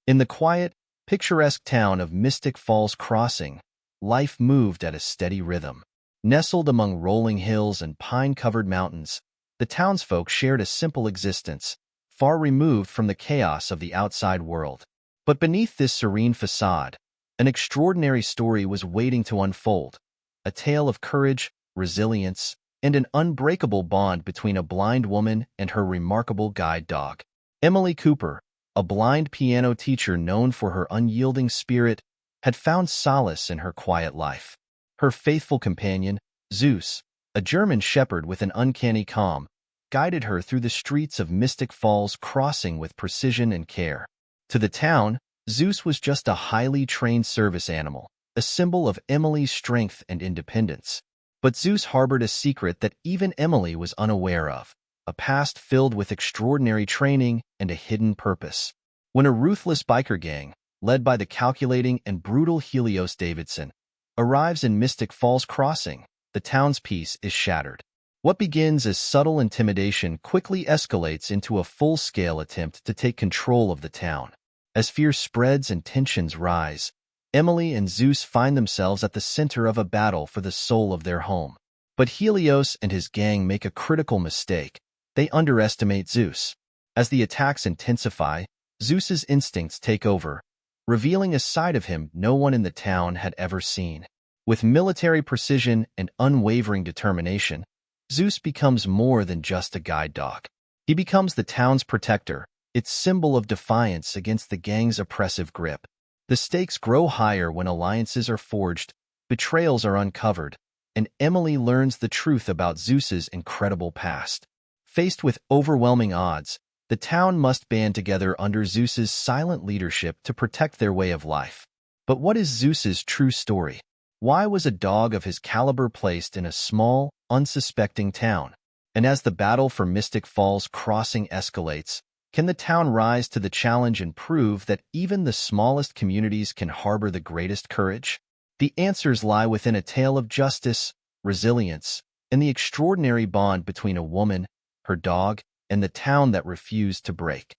In the quiet, picturesque town of Mystic Falls Crossing, life moved at a steady rhythm. Nestled among rolling hills and pine-covered mountains, the townsfolk shared a simple existence, far removed from the chaos of the outside world. But beneath this serene facade, an extraordinary story was waiting to unfold, a tale of courage, resilience, and an unbreakable bond between a blind woman and her remarkable guide dog. Emily Cooper, a blind piano teacher known for her unyielding spirit, had found solace in her quiet life. Her faithful companion, Zeus, a German shepherd with an uncanny calm, guided her through the streets of Mystic Falls Crossing with precision and care. To the town, Zeus was just a highly trained service animal, a symbol of Emily's strength and independence. But Zeus harbored a secret that even Emily was unaware of, a past filled with extraordinary training and a hidden purpose. When a ruthless biker gang, led by the calculating and brutal Helios Davidson, arrives in Mystic Falls Crossing, the town's peace is shattered. What begins as subtle intimidation quickly escalates into a full-scale attempt to take control of the town. As fear spreads and tensions rise, Emily and Zeus find themselves at the center of a battle for the soul of their home. But Helios and his gang make a critical mistake. They underestimate Zeus. As the attacks intensify, Zeus's instincts take over, revealing a side of him no one in the town had ever seen. With military precision and unwavering determination, Zeus becomes more than just a guide dog. He becomes the town's protector, its symbol of defiance against the gang's oppressive grip. The stakes grow higher when alliances are forged, betrayals are uncovered, and Emily learns the truth about Zeus's incredible past. Faced with overwhelming odds, the town must band together under Zeus's silent leadership to protect their way of life. But what is Zeus's true story? Why was a dog of his caliber placed in a small, unsuspecting town? And as the battle for Mystic Falls Crossing escalates, can the town rise to the challenge and prove that even the smallest communities can harbor the greatest courage? The answers lie within a tale of justice, resilience, and the extraordinary bond between a woman, her dog, and the town that refused to break.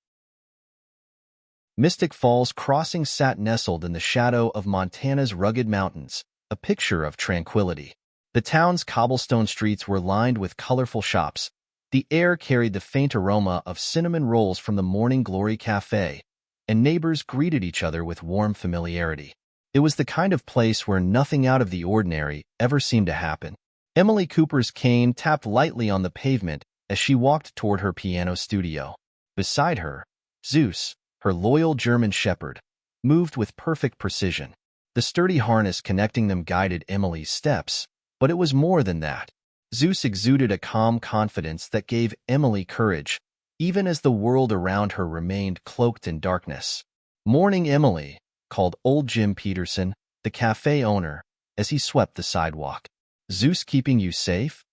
Mystic Falls Crossing sat nestled in the shadow of Montana's rugged mountains, a picture of tranquility. The town's cobblestone streets were lined with colorful shops. The air carried the faint aroma of cinnamon rolls from the Morning Glory Cafe, and neighbors greeted each other with warm familiarity. It was the kind of place where nothing out of the ordinary ever seemed to happen. Emily Cooper's cane tapped lightly on the pavement as she walked toward her piano studio. Beside her, Zeus, her loyal German shepherd, moved with perfect precision. The sturdy harness connecting them guided Emily's steps, but it was more than that. Zeus exuded a calm confidence that gave Emily courage, even as the world around her remained cloaked in darkness. "Morning, Emily," called old Jim Peterson, the cafe owner, as he swept the sidewalk. "Zeus keeping you safe?"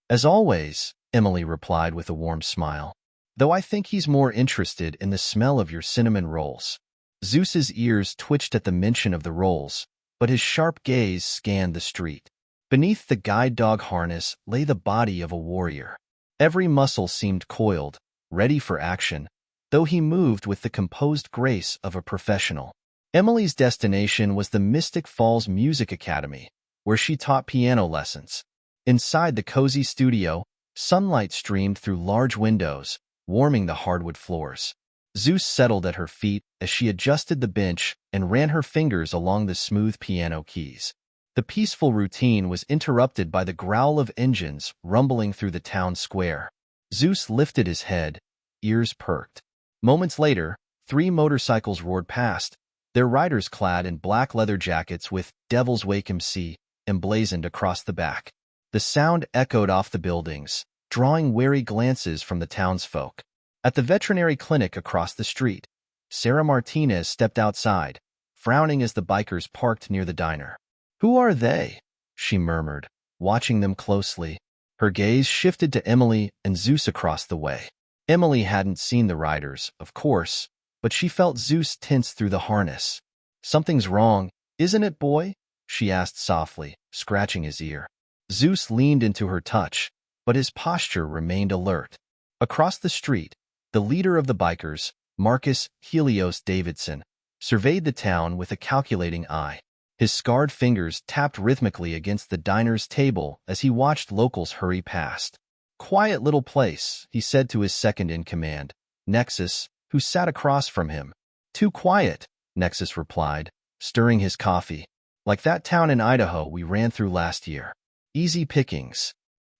"As always," Emily replied with a warm smile, "though I think he's more interested in the smell of your cinnamon rolls." Zeus's ears twitched at the mention of the rolls, but his sharp gaze scanned the street. Beneath the guide dog harness lay the body of a warrior. Every muscle seemed coiled, ready for action, though he moved with the composed grace of a professional. Emily's destination was the Mystic Falls Music Academy, where she taught piano lessons. Inside the cozy studio, sunlight streamed through large windows, warming the hardwood floors. Zeus settled at her feet as she adjusted the bench and ran her fingers along the smooth piano keys. The peaceful routine was interrupted by the growl of engines rumbling through the town square. Zeus lifted his head, ears perked. Moments later, 3 motorcycles roared past, their riders clad in black leather jackets with "Devil's Wake MC" emblazoned across the back. The sound echoed off the buildings, drawing wary glances from the townsfolk. At the veterinary clinic across the street, Sarah Martinez stepped outside, frowning as the bikers parked near the diner. "Who are they?" she murmured, watching them closely. Her gaze shifted to Emily and Zeus across the way. Emily hadn't seen the riders, of course, but she felt Zeus tense through the harness. "Something's wrong, isn't it, boy?" she asked softly, scratching his ear. Zeus leaned into her touch, but his posture remained alert. Across the street, the leader of the bikers, Marcus Helios Davidson, surveyed the town with a calculating eye. His scarred fingers tapped rhythmically against the diner's table as he watched locals hurry past. "Quiet little place," he said to his second-in-command, Nexus, who sat across from him. "Too quiet," Nexus replied, stirring his coffee. "Like that town in Idaho we ran through last year. Easy pickings."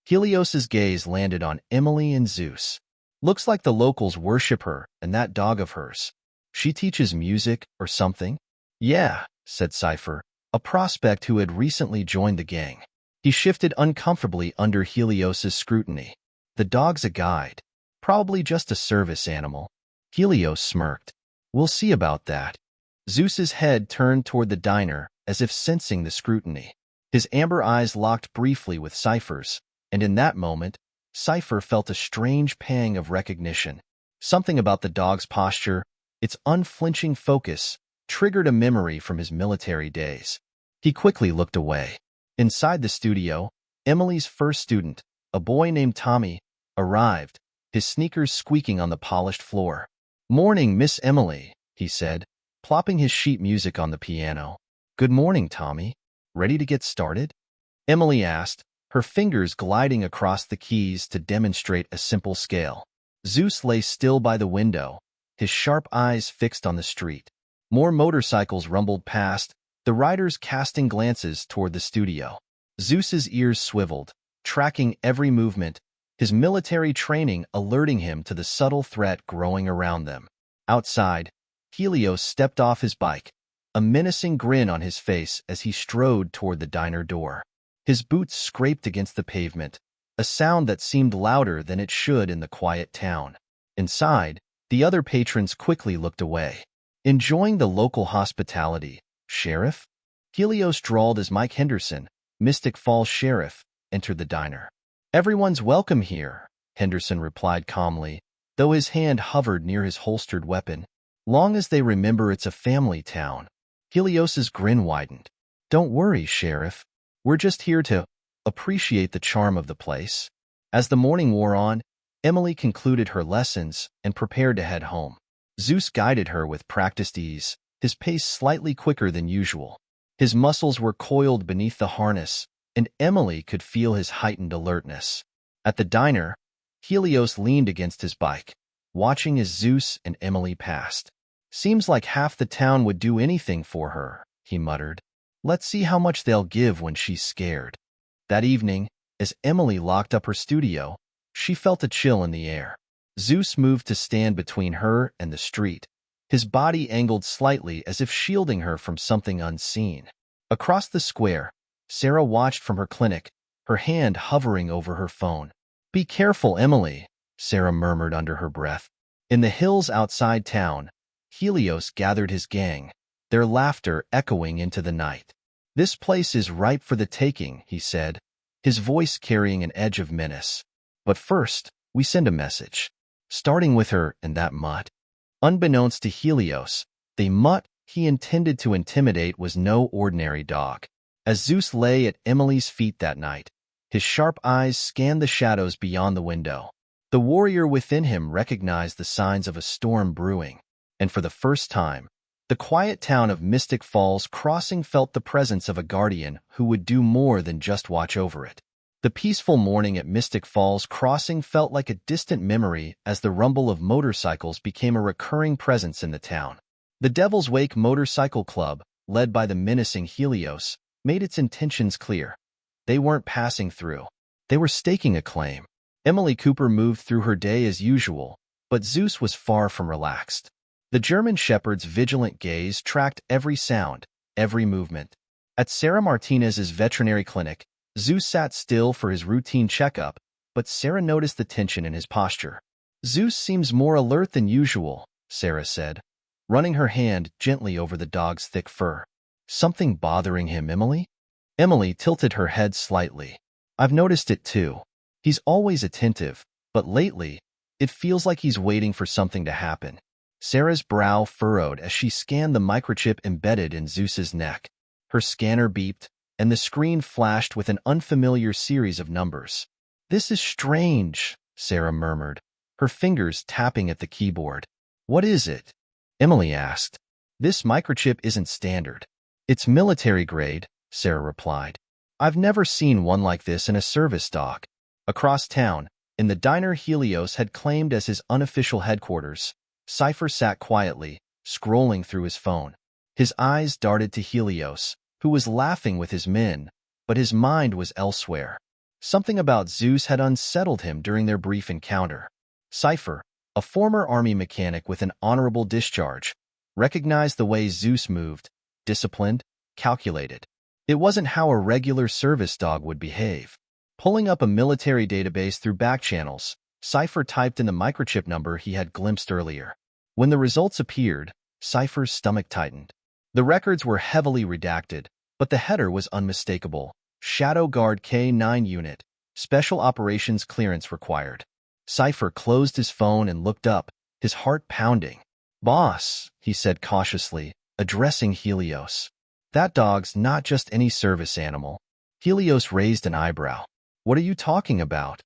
Helios's gaze landed on Emily and Zeus. "Looks like the locals worship her and that dog of hers. She teaches music or something?" "Yeah," said Cypher, a prospect who had recently joined the gang. He shifted uncomfortably under Helios's scrutiny. "The dog's a guide. Probably just a service animal." Helios smirked. "We'll see about that." Zeus's head turned toward the diner as if sensing the scrutiny. His amber eyes locked briefly with Cypher's, and in that moment, Cypher felt a strange pang of recognition. Something about the dog's posture, its unflinching focus, triggered a memory from his military days. He quickly looked away. Inside the studio, Emily's first student, a boy named Tommy, arrived, his sneakers squeaking on the polished floor. "Morning, Miss Emily," he said, plopping his sheet music on the piano. "Good morning, Tommy. Ready to get started?" Emily asked, her fingers gliding across the keys to demonstrate a simple scale. Zeus lay still by the window, his sharp eyes fixed on the street. More motorcycles rumbled past, the riders casting glances toward the studio. Zeus's ears swiveled, tracking every movement, his military training alerting him to the subtle threat growing around them. Outside, Helios stepped off his bike, a menacing grin on his face as he strode toward the diner door. His boots scraped against the pavement, a sound that seemed louder than it should in the quiet town. Inside, the other patrons quickly looked away. "Enjoying the local hospitality, Sheriff?" Helios drawled as Mike Henderson, Mystic Falls Sheriff, entered the diner. "Everyone's welcome here," Henderson replied calmly, though his hand hovered near his holstered weapon. "Long as they remember it's a family town." Helios's grin widened. "Don't worry, Sheriff. We're just here to appreciate the charm of the place." As the morning wore on, Emily concluded her lessons and prepared to head home. Zeus guided her with practiced ease, his pace slightly quicker than usual. His muscles were coiled beneath the harness, and Emily could feel his heightened alertness. At the diner, Helios leaned against his bike, watching as Zeus and Emily passed. "Seems like half the town would do anything for her," he muttered. "Let's see how much they'll give when she's scared." That evening, as Emily locked up her studio, she felt a chill in the air. Zeus moved to stand between her and the street, his body angled slightly as if shielding her from something unseen. Across the square, Sarah watched from her clinic, her hand hovering over her phone. "Be careful, Emily," Sarah murmured under her breath. In the hills outside town, Helios gathered his gang, their laughter echoing into the night. "This place is ripe for the taking," he said, his voice carrying an edge of menace. "But first, we send a message. Starting with her and that mutt." Unbeknownst to Helios, the mutt he intended to intimidate was no ordinary dog. As Zeus lay at Emily's feet that night, his sharp eyes scanned the shadows beyond the window. The warrior within him recognized the signs of a storm brewing, and for the first time, the quiet town of Mystic Falls Crossing felt the presence of a guardian who would do more than just watch over it. The peaceful morning at Mystic Falls Crossing felt like a distant memory as the rumble of motorcycles became a recurring presence in the town. The Devil's Wake Motorcycle Club, led by the menacing Helios, made its intentions clear. They weren't passing through. They were staking a claim. Emily Cooper moved through her day as usual, but Zeus was far from relaxed. The German Shepherd's vigilant gaze tracked every sound, every movement. At Sarah Martinez's veterinary clinic, Zeus sat still for his routine checkup, but Sarah noticed the tension in his posture. "Zeus seems more alert than usual," Sarah said, running her hand gently over the dog's thick fur. "Something bothering him, Emily?" Emily tilted her head slightly. "I've noticed it too. He's always attentive, but lately, it feels like he's waiting for something to happen." Sarah's brow furrowed as she scanned the microchip embedded in Zeus's neck. Her scanner beeped, and the screen flashed with an unfamiliar series of numbers. "This is strange," Sarah murmured, her fingers tapping at the keyboard. "What is it?" Emily asked. This microchip isn't standard. It's military grade, Sarah replied. I've never seen one like this in a service dog. Across town, in the diner Helios had claimed as his unofficial headquarters, Cypher sat quietly, scrolling through his phone. His eyes darted to Helios, who was laughing with his men, but his mind was elsewhere. Something about Zeus had unsettled him during their brief encounter. Cypher, a former army mechanic with an honorable discharge, recognized the way Zeus moved, disciplined, calculated. It wasn't how a regular service dog would behave. Pulling up a military database through back channels, Cypher typed in the microchip number he had glimpsed earlier. When the results appeared, Cypher's stomach tightened. The records were heavily redacted, but the header was unmistakable. Shadow Guard K-9 unit, special operations clearance required. Cypher closed his phone and looked up, his heart pounding. Boss, he said cautiously, addressing Helios. That dog's not just any service animal. Helios raised an eyebrow. What are you talking about?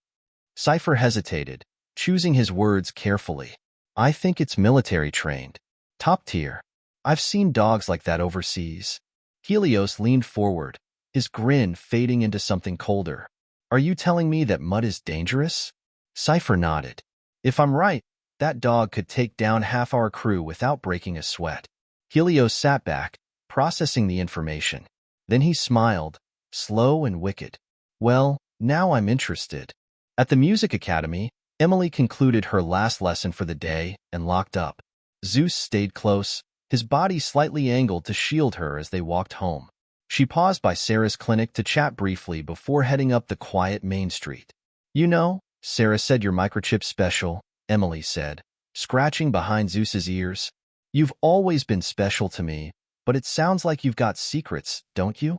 Cypher hesitated, choosing his words carefully. I think it's military trained. Top tier. I've seen dogs like that overseas. Helios leaned forward, his grin fading into something colder. Are you telling me that mud is dangerous? Cypher nodded. If I'm right, that dog could take down half our crew without breaking a sweat. Helios sat back, processing the information. Then he smiled, slow and wicked. Well, now I'm interested. At the music academy, Emily concluded her last lesson for the day and locked up. Zeus stayed close, his body slightly angled to shield her as they walked home. She paused by Sarah's clinic to chat briefly before heading up the quiet main street. You know, Sarah said your microchip's special, Emily said, scratching behind Zeus's ears. You've always been special to me, but it sounds like you've got secrets, don't you?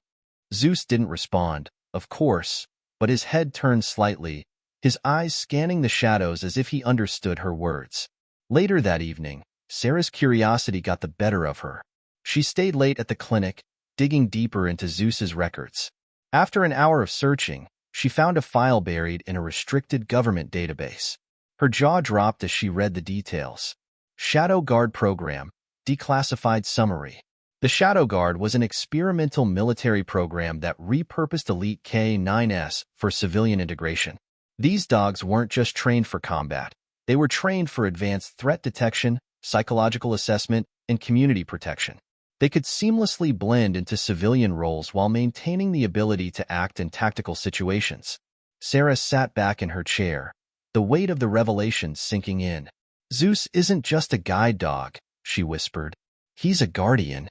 Zeus didn't respond, of course, but his head turned slightly, his eyes scanning the shadows as if he understood her words. Later that evening, Sarah's curiosity got the better of her. She stayed late at the clinic, digging deeper into Zeus's records. After an hour of searching, she found a file buried in a restricted government database. Her jaw dropped as she read the details. Shadow Guard Program, Declassified Summary. The Shadow Guard was an experimental military program that repurposed elite K-9s for civilian integration. These dogs weren't just trained for combat. They were trained for advanced threat detection, psychological assessment, and community protection. They could seamlessly blend into civilian roles while maintaining the ability to act in tactical situations. Sarah sat back in her chair, the weight of the revelation sinking in. Zeus isn't just a guide dog, she whispered. He's a guardian.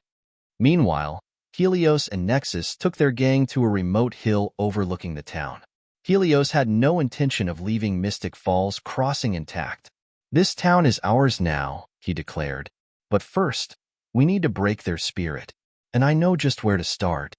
Meanwhile, Helios and Nexus took their gang to a remote hill overlooking the town. Helios had no intention of leaving Mystic Falls Crossing intact. This town is ours now, he declared. But first, we need to break their spirit. And I know just where to start.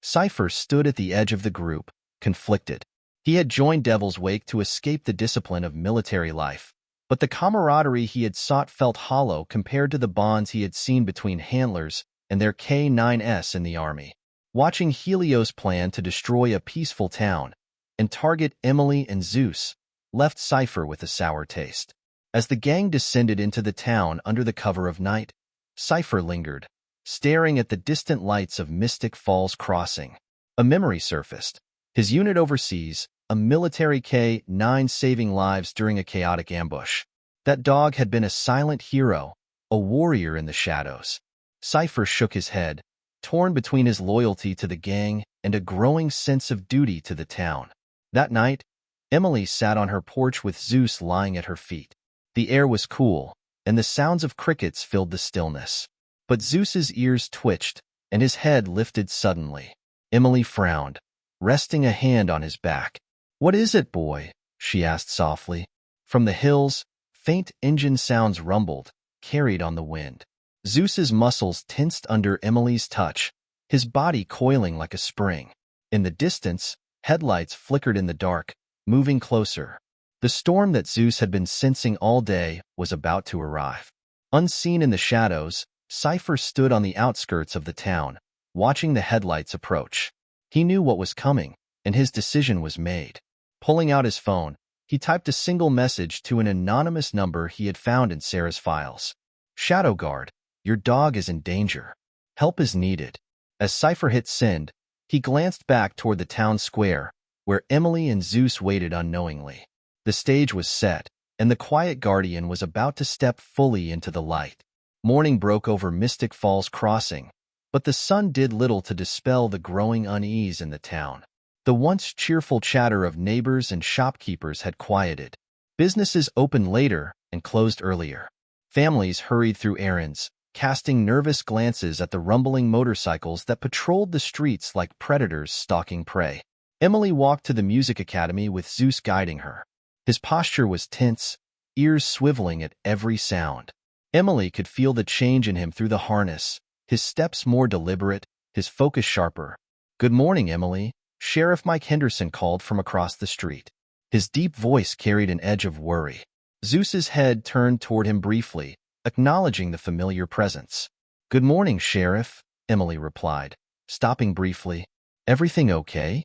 Cypher stood at the edge of the group, conflicted. He had joined Devil's Wake to escape the discipline of military life, but the camaraderie he had sought felt hollow compared to the bonds he had seen between handlers and their K-9s in the army. Watching Helios' plan to destroy a peaceful town and target Emily and Zeus left Cypher with a sour taste. As the gang descended into the town under the cover of night, Cypher lingered, staring at the distant lights of Mystic Falls Crossing. A memory surfaced. His unit overseas, a military K-9 saving lives during a chaotic ambush. That dog had been a silent hero, a warrior in the shadows. Cypher shook his head, torn between his loyalty to the gang and a growing sense of duty to the town. That night, Emily sat on her porch with Zeus lying at her feet. The air was cool, and the sounds of crickets filled the stillness. But Zeus's ears twitched, and his head lifted suddenly. Emily frowned, resting a hand on his back. "What is it, boy?" she asked softly. From the hills, faint engine sounds rumbled, carried on the wind. Zeus's muscles tensed under Emily's touch, his body coiling like a spring. In the distance, headlights flickered in the dark, moving closer. The storm that Zeus had been sensing all day was about to arrive. Unseen in the shadows, Cypher stood on the outskirts of the town, watching the headlights approach. He knew what was coming, and his decision was made. Pulling out his phone, he typed a single message to an anonymous number he had found in Sarah's files. "Shadow Guard, Your dog is in danger. Help is needed. As Cypher hit send, he glanced back toward the town square, where Emily and Zeus waited unknowingly. The stage was set, and the quiet guardian was about to step fully into the light. Morning broke over Mystic Falls Crossing, but the sun did little to dispel the growing unease in the town. The once cheerful chatter of neighbors and shopkeepers had quieted. Businesses opened later and closed earlier. Families hurried through errands, casting nervous glances at the rumbling motorcycles that patrolled the streets like predators stalking prey. Emily walked to the music academy with Zeus guiding her. His posture was tense, ears swiveling at every sound. Emily could feel the change in him through the harness, his steps more deliberate, his focus sharper. "Good morning, Emily," Sheriff Mike Henderson called from across the street. His deep voice carried an edge of worry. Zeus's head turned toward him briefly, acknowledging the familiar presence. "Good morning, Sheriff," Emily replied, stopping briefly. "Everything okay?"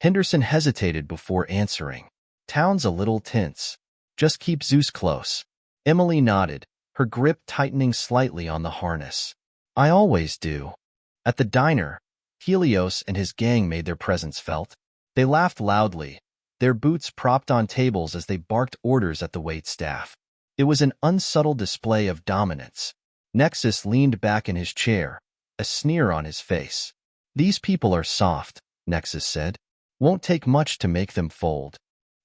Henderson hesitated before answering. "Town's a little tense. Just keep Zeus close." Emily nodded, her grip tightening slightly on the harness. "I always do." At the diner, Helios and his gang made their presence felt. They laughed loudly, their boots propped on tables as they barked orders at the waitstaff. It was an unsubtle display of dominance. Nexus leaned back in his chair, a sneer on his face. "These people are soft," Nexus said. "Won't take much to make them fold."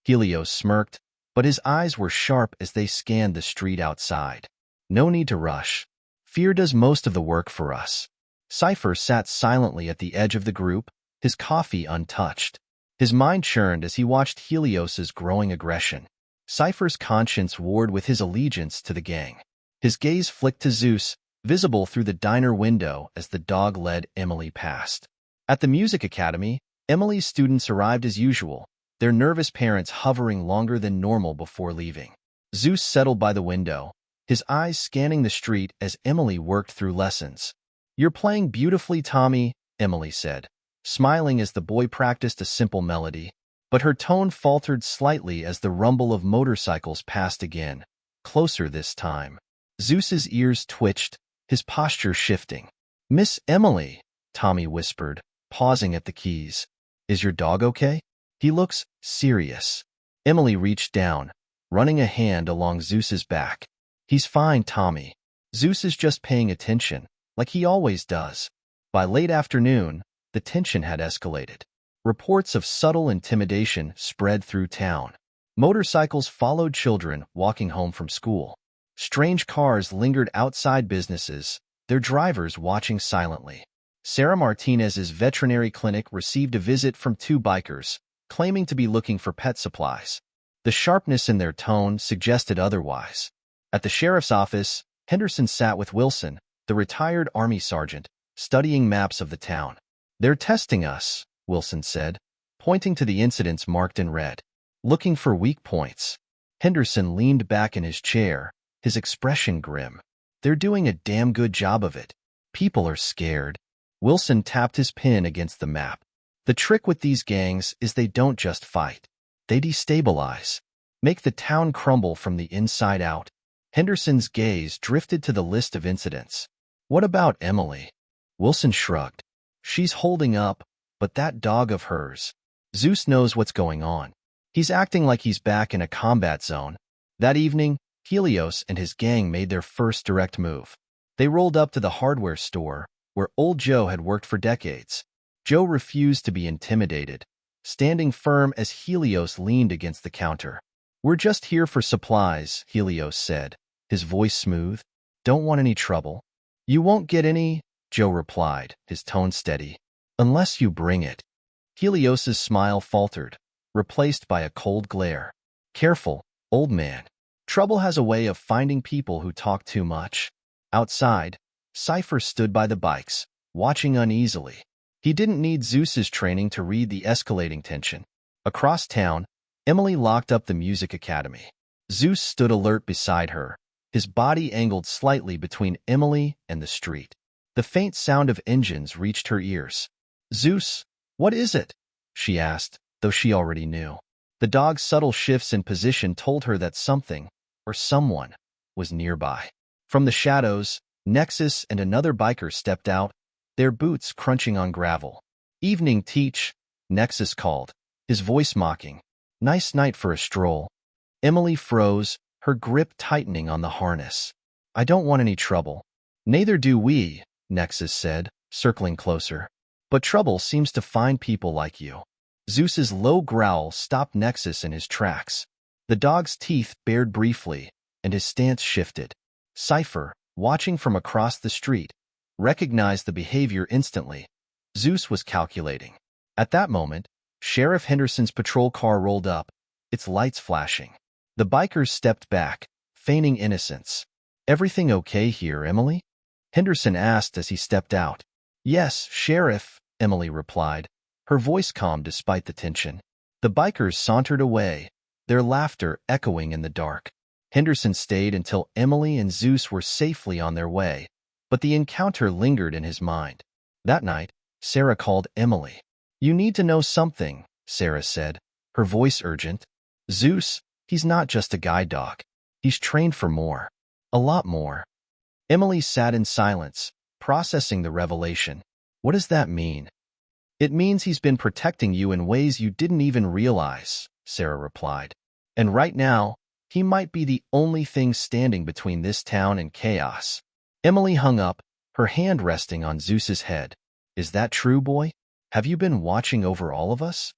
Helios smirked, but his eyes were sharp as they scanned the street outside. "No need to rush. Fear does most of the work for us." Cypher sat silently at the edge of the group, his coffee untouched. His mind churned as he watched Helios's growing aggression. Cypher's conscience warred with his allegiance to the gang. His gaze flicked to Zeus, visible through the diner window as the dog led Emily past. At the music academy, Emily's students arrived as usual, their nervous parents hovering longer than normal before leaving. Zeus settled by the window, his eyes scanning the street as Emily worked through lessons. "You're playing beautifully, Tommy," Emily said, smiling as the boy practiced a simple melody. But her tone faltered slightly as the rumble of motorcycles passed again, closer this time. Zeus's ears twitched, his posture shifting. "Miss Emily," Tommy whispered, pausing at the keys. "Is your dog okay? He looks serious." Emily reached down, running a hand along Zeus's back. "He's fine, Tommy. Zeus is just paying attention, like he always does." By late afternoon, the tension had escalated. Reports of subtle intimidation spread through town. Motorcycles followed children walking home from school. Strange cars lingered outside businesses, their drivers watching silently. Sarah Martinez's veterinary clinic received a visit from two bikers, claiming to be looking for pet supplies. The sharpness in their tone suggested otherwise. At the sheriff's office, Henderson sat with Wilson, the retired Army sergeant, studying maps of the town. "They're testing us," Wilson said, pointing to the incidents marked in red. "Looking for weak points." Henderson leaned back in his chair, his expression grim. "They're doing a damn good job of it. People are scared." Wilson tapped his pen against the map. "The trick with these gangs is they don't just fight. They destabilize. Make the town crumble from the inside out." Henderson's gaze drifted to the list of incidents. "What about Emily?" Wilson shrugged. "She's holding up, but that dog of hers. Zeus knows what's going on. He's acting like he's back in a combat zone." That evening, Helios and his gang made their first direct move. They rolled up to the hardware store, where old Joe had worked for decades. Joe refused to be intimidated, standing firm as Helios leaned against the counter. "We're just here for supplies," Helios said, his voice smooth. "Don't want any trouble." "You won't get any," Joe replied, his tone steady, "unless you bring it." Helios's smile faltered, replaced by a cold glare. "Careful, old man. Trouble has a way of finding people who talk too much." Outside, Cypher stood by the bikes, watching uneasily. He didn't need Zeus's training to read the escalating tension. Across town, Emily locked up the music academy. Zeus stood alert beside her, his body angled slightly between Emily and the street. The faint sound of engines reached her ears. "Zeus, what is it?" she asked, though she already knew. The dog's subtle shifts in position told her that something, or someone, was nearby. From the shadows, Nexus and another biker stepped out, their boots crunching on gravel. "Evening, Teach," Nexus called, his voice mocking. "Nice night for a stroll." Emily froze, her grip tightening on the harness. "I don't want any trouble." "Neither do we," Nexus said, circling closer. "But trouble seems to find people like you." Zeus's low growl stopped Nexus in his tracks. The dog's teeth bared briefly, and his stance shifted. Cypher, watching from across the street, recognized the behavior instantly. Zeus was calculating. At that moment, Sheriff Henderson's patrol car rolled up, its lights flashing. The bikers stepped back, feigning innocence. "Everything okay here, Emily?" Henderson asked as he stepped out. "Yes, Sheriff," Emily replied, her voice calm despite the tension. The bikers sauntered away, their laughter echoing in the dark. Henderson stayed until Emily and Zeus were safely on their way, but the encounter lingered in his mind. That night, Sarah called Emily. "You need to know something," Sarah said, her voice urgent. "Zeus, he's not just a guide dog. He's trained for more. A lot more." Emily sat in silence, processing the revelation. "What does that mean?" "It means he's been protecting you in ways you didn't even realize," Sarah replied. "And right now, he might be the only thing standing between this town and chaos." Emily hung up, her hand resting on Zeus's head. "Is that true, boy? Have you been watching over all of us?"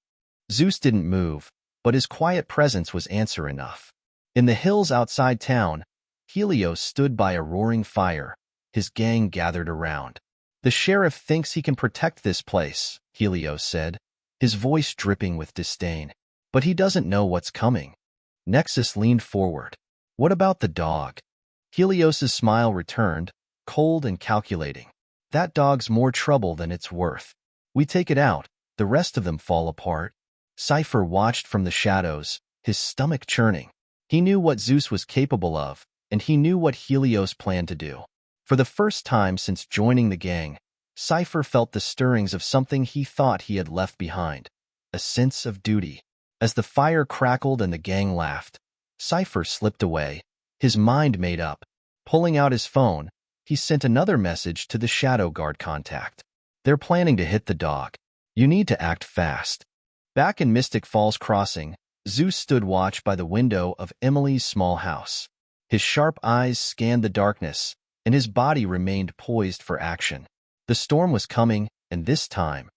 Zeus didn't move, but his quiet presence was answer enough. In the hills outside town, Helios stood by a roaring fire, his gang gathered around. "The sheriff thinks he can protect this place," Helios said, his voice dripping with disdain. "But he doesn't know what's coming." Nexus leaned forward. "What about the dog?" Helios's smile returned, cold and calculating. "That dog's more trouble than it's worth. We take it out, the rest of them fall apart." Cypher watched from the shadows, his stomach churning. He knew what Zeus was capable of, and he knew what Helios planned to do. For the first time since joining the gang, Cypher felt the stirrings of something he thought he had left behind, a sense of duty. As the fire crackled and the gang laughed, Cypher slipped away, his mind made up. Pulling out his phone, he sent another message to the Shadow Guard contact. "They're planning to hit the dog. You need to act fast." Back in Mystic Falls Crossing, Zeus stood watch by the window of Emily's small house. His sharp eyes scanned the darkness, and his body remained poised for action. The storm was coming, and this time,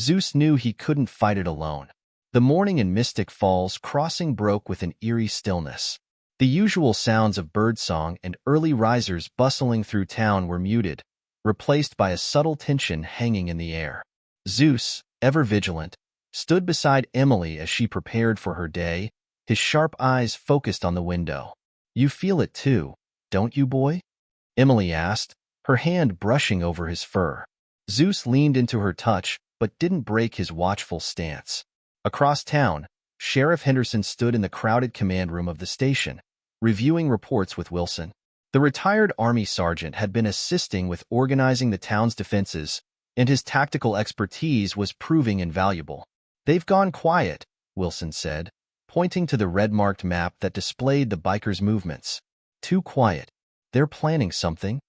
Zeus knew he couldn't fight it alone. The morning in Mystic Falls Crossing broke with an eerie stillness. The usual sounds of birdsong and early risers bustling through town were muted, replaced by a subtle tension hanging in the air. Zeus, ever vigilant, stood beside Emily as she prepared for her day, his sharp eyes focused on the window. "You feel it too, don't you, boy?" Emily asked, her hand brushing over his fur. Zeus leaned into her touch, but didn't break his watchful stance. Across town, Sheriff Henderson stood in the crowded command room of the station, reviewing reports with Wilson. The retired Army sergeant had been assisting with organizing the town's defenses, and his tactical expertise was proving invaluable. "They've gone quiet," Wilson said, pointing to the red-marked map that displayed the bikers' movements. "Too quiet. They're planning something."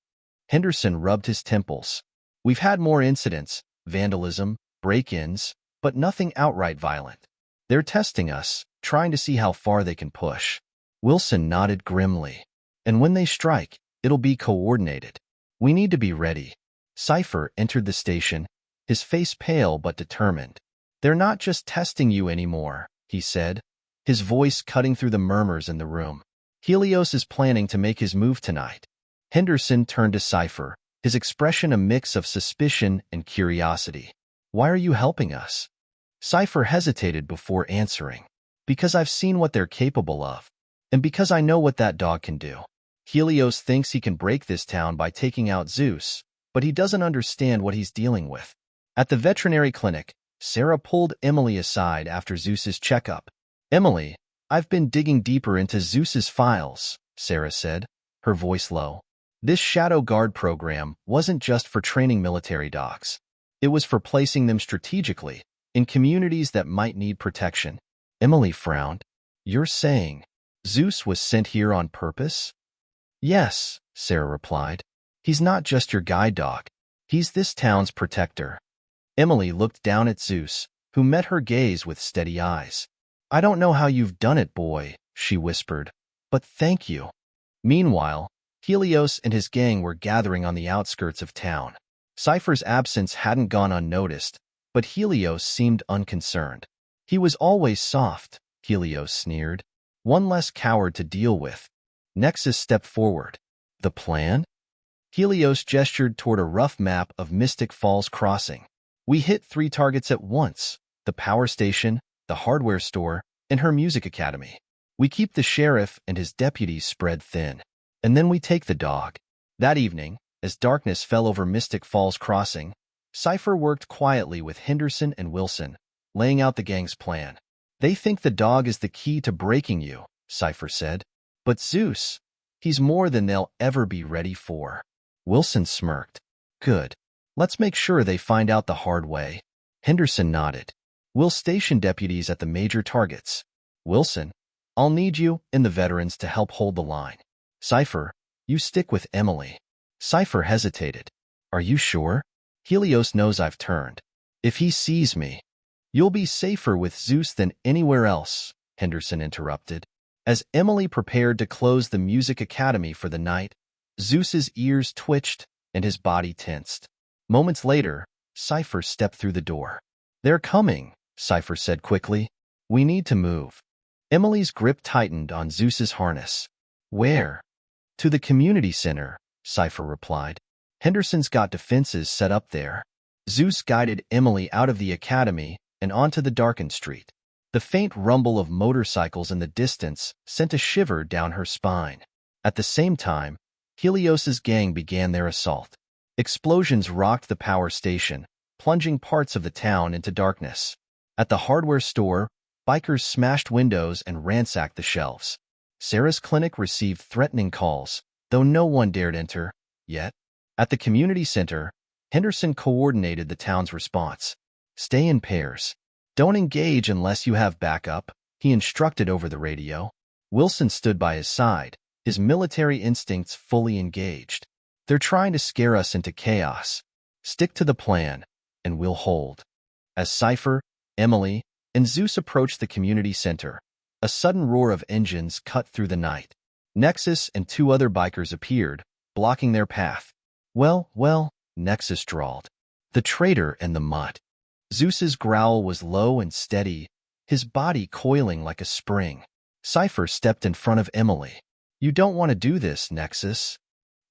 Henderson rubbed his temples. "We've had more incidents, vandalism, break-ins, but nothing outright violent. They're testing us, trying to see how far they can push." Wilson nodded grimly. "And when they strike, it'll be coordinated. We need to be ready." Cypher entered the station, his face pale but determined. "They're not just testing you anymore," he said, his voice cutting through the murmurs in the room. "Helios is planning to make his move tonight." Henderson turned to Cypher, his expression a mix of suspicion and curiosity. "Why are you helping us?" Cypher hesitated before answering. "Because I've seen what they're capable of, and because I know what that dog can do. Helios thinks he can break this town by taking out Zeus, but he doesn't understand what he's dealing with." At the veterinary clinic, Sarah pulled Emily aside after Zeus's checkup. "Emily, I've been digging deeper into Zeus's files," Sarah said, her voice low. "This Shadow Guard program wasn't just for training military dogs. It was for placing them strategically in communities that might need protection." Emily frowned. "You're saying Zeus was sent here on purpose?" "Yes," Sarah replied. He's not just your guide dog. He's this town's protector. Emily looked down at Zeus, who met her gaze with steady eyes. I don't know how you've done it, boy, she whispered, but thank you. Meanwhile, Helios and his gang were gathering on the outskirts of town. Cypher's absence hadn't gone unnoticed, but Helios seemed unconcerned. He was always soft, Helios sneered. One less coward to deal with. Nexus stepped forward. The plan? Helios gestured toward a rough map of Mystic Falls Crossing. We hit 3 targets at once: the power station, the hardware store, and her music academy. We keep the sheriff and his deputies spread thin. And then we take the dog. That evening, as darkness fell over Mystic Falls Crossing, Cypher worked quietly with Henderson and Wilson, laying out the gang's plan. They think the dog is the key to breaking you, Cypher said. But Zeus, he's more than they'll ever be ready for. Wilson smirked. Good. Let's make sure they find out the hard way. Henderson nodded. We'll station deputies at the major targets. Wilson, I'll need you and the veterans to help hold the line. Cypher, you stick with Emily. Cypher hesitated. Are you sure? Helios knows I've turned. If he sees me, you'll be safer with Zeus than anywhere else, Henderson interrupted. As Emily prepared to close the music academy for the night, Zeus's ears twitched and his body tensed. Moments later, Cypher stepped through the door. They're coming, Cypher said quickly. We need to move. Emily's grip tightened on Zeus's harness. Where? To the community center, Cypher replied. Henderson's got defenses set up there. Zeus guided Emily out of the academy and onto the darkened street. The faint rumble of motorcycles in the distance sent a shiver down her spine. At the same time, Helios's gang began their assault. Explosions rocked the power station, plunging parts of the town into darkness. At the hardware store, bikers smashed windows and ransacked the shelves. Sarah's clinic received threatening calls, though no one dared enter, yet. At the community center, Henderson coordinated the town's response. Stay in pairs. Don't engage unless you have backup, he instructed over the radio. Wilson stood by his side, his military instincts fully engaged. They're trying to scare us into chaos. Stick to the plan, and we'll hold. As Cypher, Emily, and Zeus approached the community center, a sudden roar of engines cut through the night. Nexus and 2 other bikers appeared, blocking their path. Well, Nexus drawled. The traitor and the mutt. Zeus's growl was low and steady, his body coiling like a spring. Cypher stepped in front of Emily. You don't want to do this, Nexus.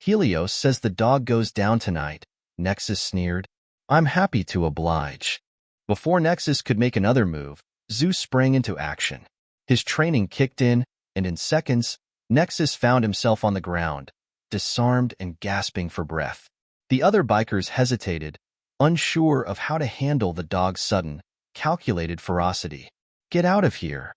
Helios says the dog goes down tonight, Nexus sneered. I'm happy to oblige. Before Nexus could make another move, Zeus sprang into action. His training kicked in, and in seconds, Nexus found himself on the ground, disarmed and gasping for breath. The other bikers hesitated, unsure of how to handle the dog's sudden, calculated ferocity. Get out of here!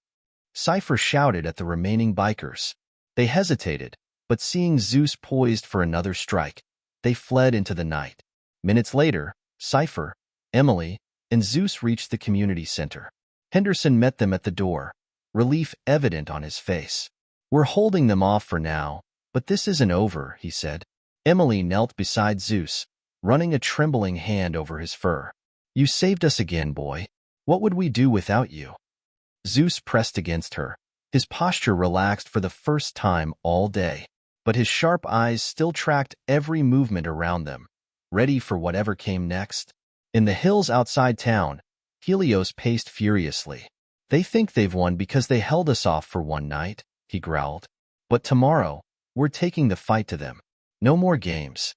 Cypher shouted at the remaining bikers. They hesitated, but seeing Zeus poised for another strike, they fled into the night. Minutes later, Cypher, Emily, and Zeus reached the community center. Henderson met them at the door, relief evident on his face. We're holding them off for now, but this isn't over, he said. Emily knelt beside Zeus, running a trembling hand over his fur. You saved us again, boy. What would we do without you? Zeus pressed against her, his posture relaxed for the first time all day, but his sharp eyes still tracked every movement around them, ready for whatever came next. In the hills outside town, Helios paced furiously. They think they've won because they held us off for one night, he growled. But tomorrow, we're taking the fight to them. No more games.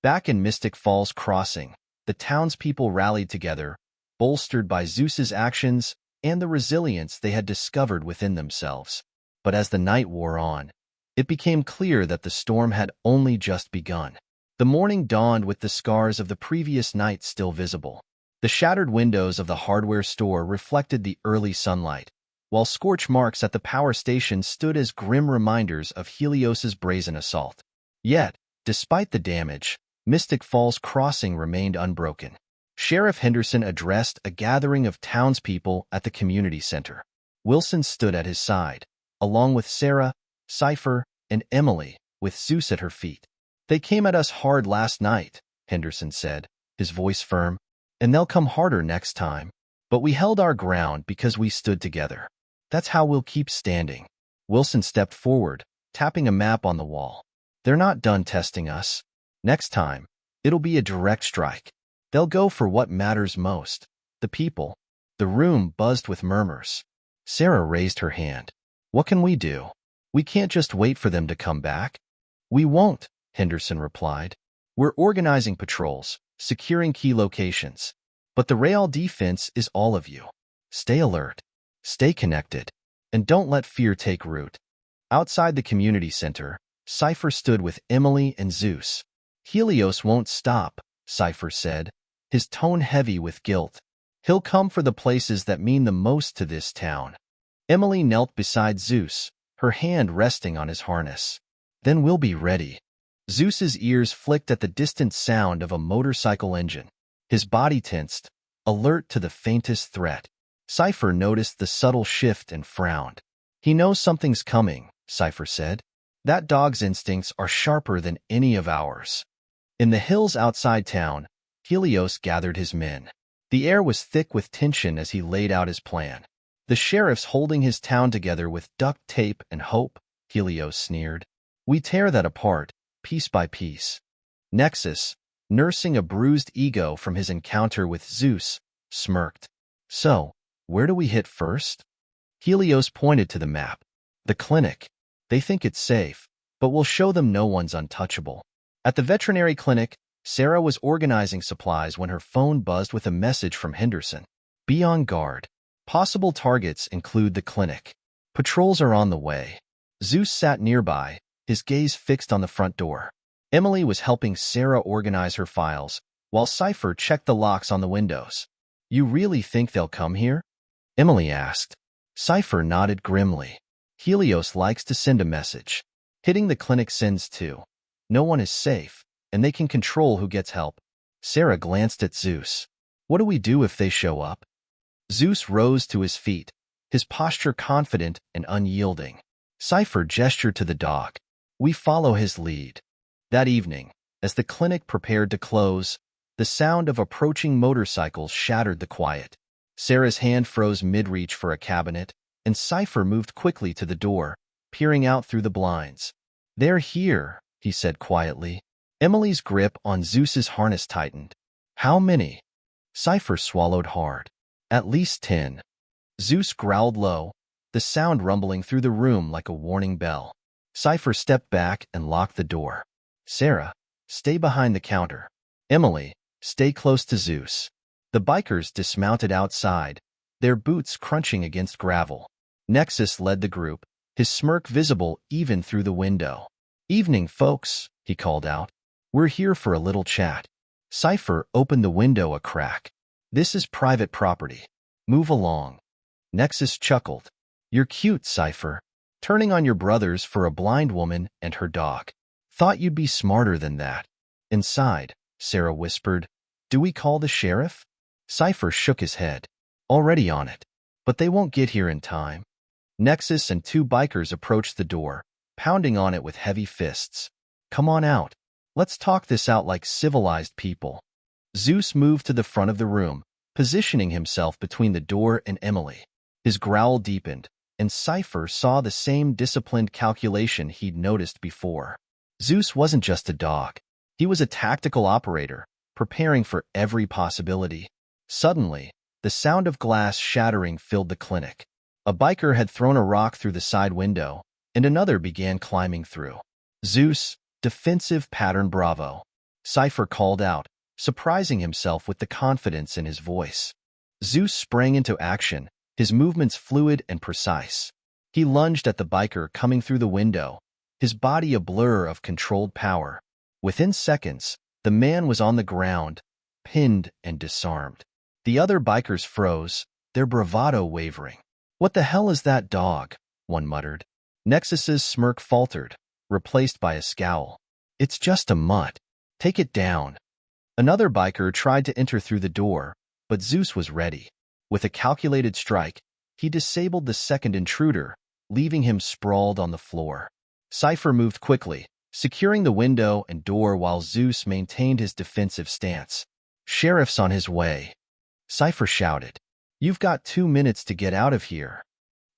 Back in Mystic Falls Crossing, the townspeople rallied together, bolstered by Zeus's actions and the resilience they had discovered within themselves. But as the night wore on, it became clear that the storm had only just begun. The morning dawned with the scars of the previous night still visible. The shattered windows of the hardware store reflected the early sunlight, while scorch marks at the power station stood as grim reminders of Helios's brazen assault. Yet, despite the damage, Mystic Falls Crossing remained unbroken. Sheriff Henderson addressed a gathering of townspeople at the community center. Wilson stood at his side, along with Sarah, Cypher, and Emily, with Zeus at her feet. They came at us hard last night, Henderson said, his voice firm, and they'll come harder next time. But we held our ground because we stood together. That's how we'll keep standing. Wilson stepped forward, tapping a map on the wall. They're not done testing us. Next time, it'll be a direct strike. They'll go for what matters most, the people. The room buzzed with murmurs. Sarah raised her hand. What can we do? We can't just wait for them to come back. We won't, Henderson replied. We're organizing patrols, securing key locations. But the Real defense is all of you. Stay alert, stay connected, and don't let fear take root. Outside the community center, Cypher stood with Emily and Zeus. Helios won't stop, Cypher said, his tone heavy with guilt. He'll come for the places that mean the most to this town. Emily knelt beside Zeus, her hand resting on his harness. Then we'll be ready. Zeus's ears flicked at the distant sound of a motorcycle engine. His body tensed, alert to the faintest threat. Cypher noticed the subtle shift and frowned. He knows something's coming, Cypher said. That dog's instincts are sharper than any of ours. In the hills outside town, Helios gathered his men. The air was thick with tension as he laid out his plan. The sheriff's holding his town together with duct tape and hope, Helios sneered. We tear that apart, piece by piece. Nexus, nursing a bruised ego from his encounter with Zeus, smirked. So, where do we hit first? Helios pointed to the map. The clinic. They think it's safe, but we'll show them no one's untouchable. At the veterinary clinic, Sarah was organizing supplies when her phone buzzed with a message from Henderson. Be on guard. Possible targets include the clinic. Patrols are on the way. Zeus sat nearby, his gaze fixed on the front door. Emily was helping Sarah organize her files, while Cypher checked the locks on the windows. You really think they'll come here? Emily asked. Cypher nodded grimly. Helios likes to send a message. Hitting the clinic sends too. No one is safe, and they can control who gets help. Sarah glanced at Zeus. What do we do if they show up? Zeus rose to his feet, his posture confident and unyielding. Cypher gestured to the dog. We follow his lead. That evening, as the clinic prepared to close, the sound of approaching motorcycles shattered the quiet. Sarah's hand froze mid-reach for a cabinet, and Cypher moved quickly to the door, peering out through the blinds. They're here, he said quietly. Emily's grip on Zeus's harness tightened. How many? Cypher swallowed hard. At least 10. Zeus growled low, the sound rumbling through the room like a warning bell. Cypher stepped back and locked the door. Sarah, stay behind the counter. Emily, stay close to Zeus. The bikers dismounted outside, their boots crunching against gravel. Nexus led the group, his smirk visible even through the window. Evening, folks, he called out. We're here for a little chat. Cypher opened the window a crack. This is private property. Move along. Nexus chuckled. You're cute, Cypher. Turning on your brothers for a blind woman and her dog. Thought you'd be smarter than that. Inside, Sarah whispered. Do we call the sheriff? Cypher shook his head. Already on it. But they won't get here in time. Nexus and 2 bikers approached the door, pounding on it with heavy fists. Come on out. Let's talk this out like civilized people. Zeus moved to the front of the room, positioning himself between the door and Emily. His growl deepened, and Cypher saw the same disciplined calculation he'd noticed before. Zeus wasn't just a dog. He was a tactical operator, preparing for every possibility. Suddenly, the sound of glass shattering filled the clinic. A biker had thrown a rock through the side window, and another began climbing through. Zeus, defensive pattern bravo. Cypher called out, surprising himself with the confidence in his voice. Zeus sprang into action, his movements fluid and precise. He lunged at the biker coming through the window, his body a blur of controlled power. Within seconds, the man was on the ground, pinned and disarmed. The other bikers froze, their bravado wavering. What the hell is that dog? One muttered. Nexus's smirk faltered, replaced by a scowl. It's just a mutt. Take it down. Another biker tried to enter through the door, but Zeus was ready. With a calculated strike, he disabled the second intruder, leaving him sprawled on the floor. Cypher moved quickly, securing the window and door while Zeus maintained his defensive stance. "Sheriff's on his way," Cypher shouted. "You've got 2 minutes to get out of here."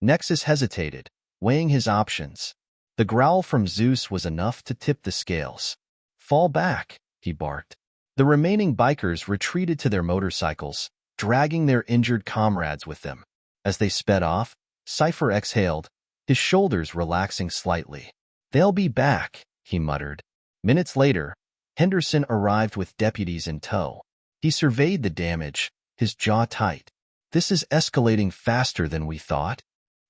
Nexus hesitated, weighing his options. The growl from Zeus was enough to tip the scales. "Fall back," he barked. The remaining bikers retreated to their motorcycles, dragging their injured comrades with them. As they sped off, Cypher exhaled, his shoulders relaxing slightly. "They'll be back," he muttered. Minutes later, Henderson arrived with deputies in tow. He surveyed the damage, his jaw tight. "This is escalating faster than we thought."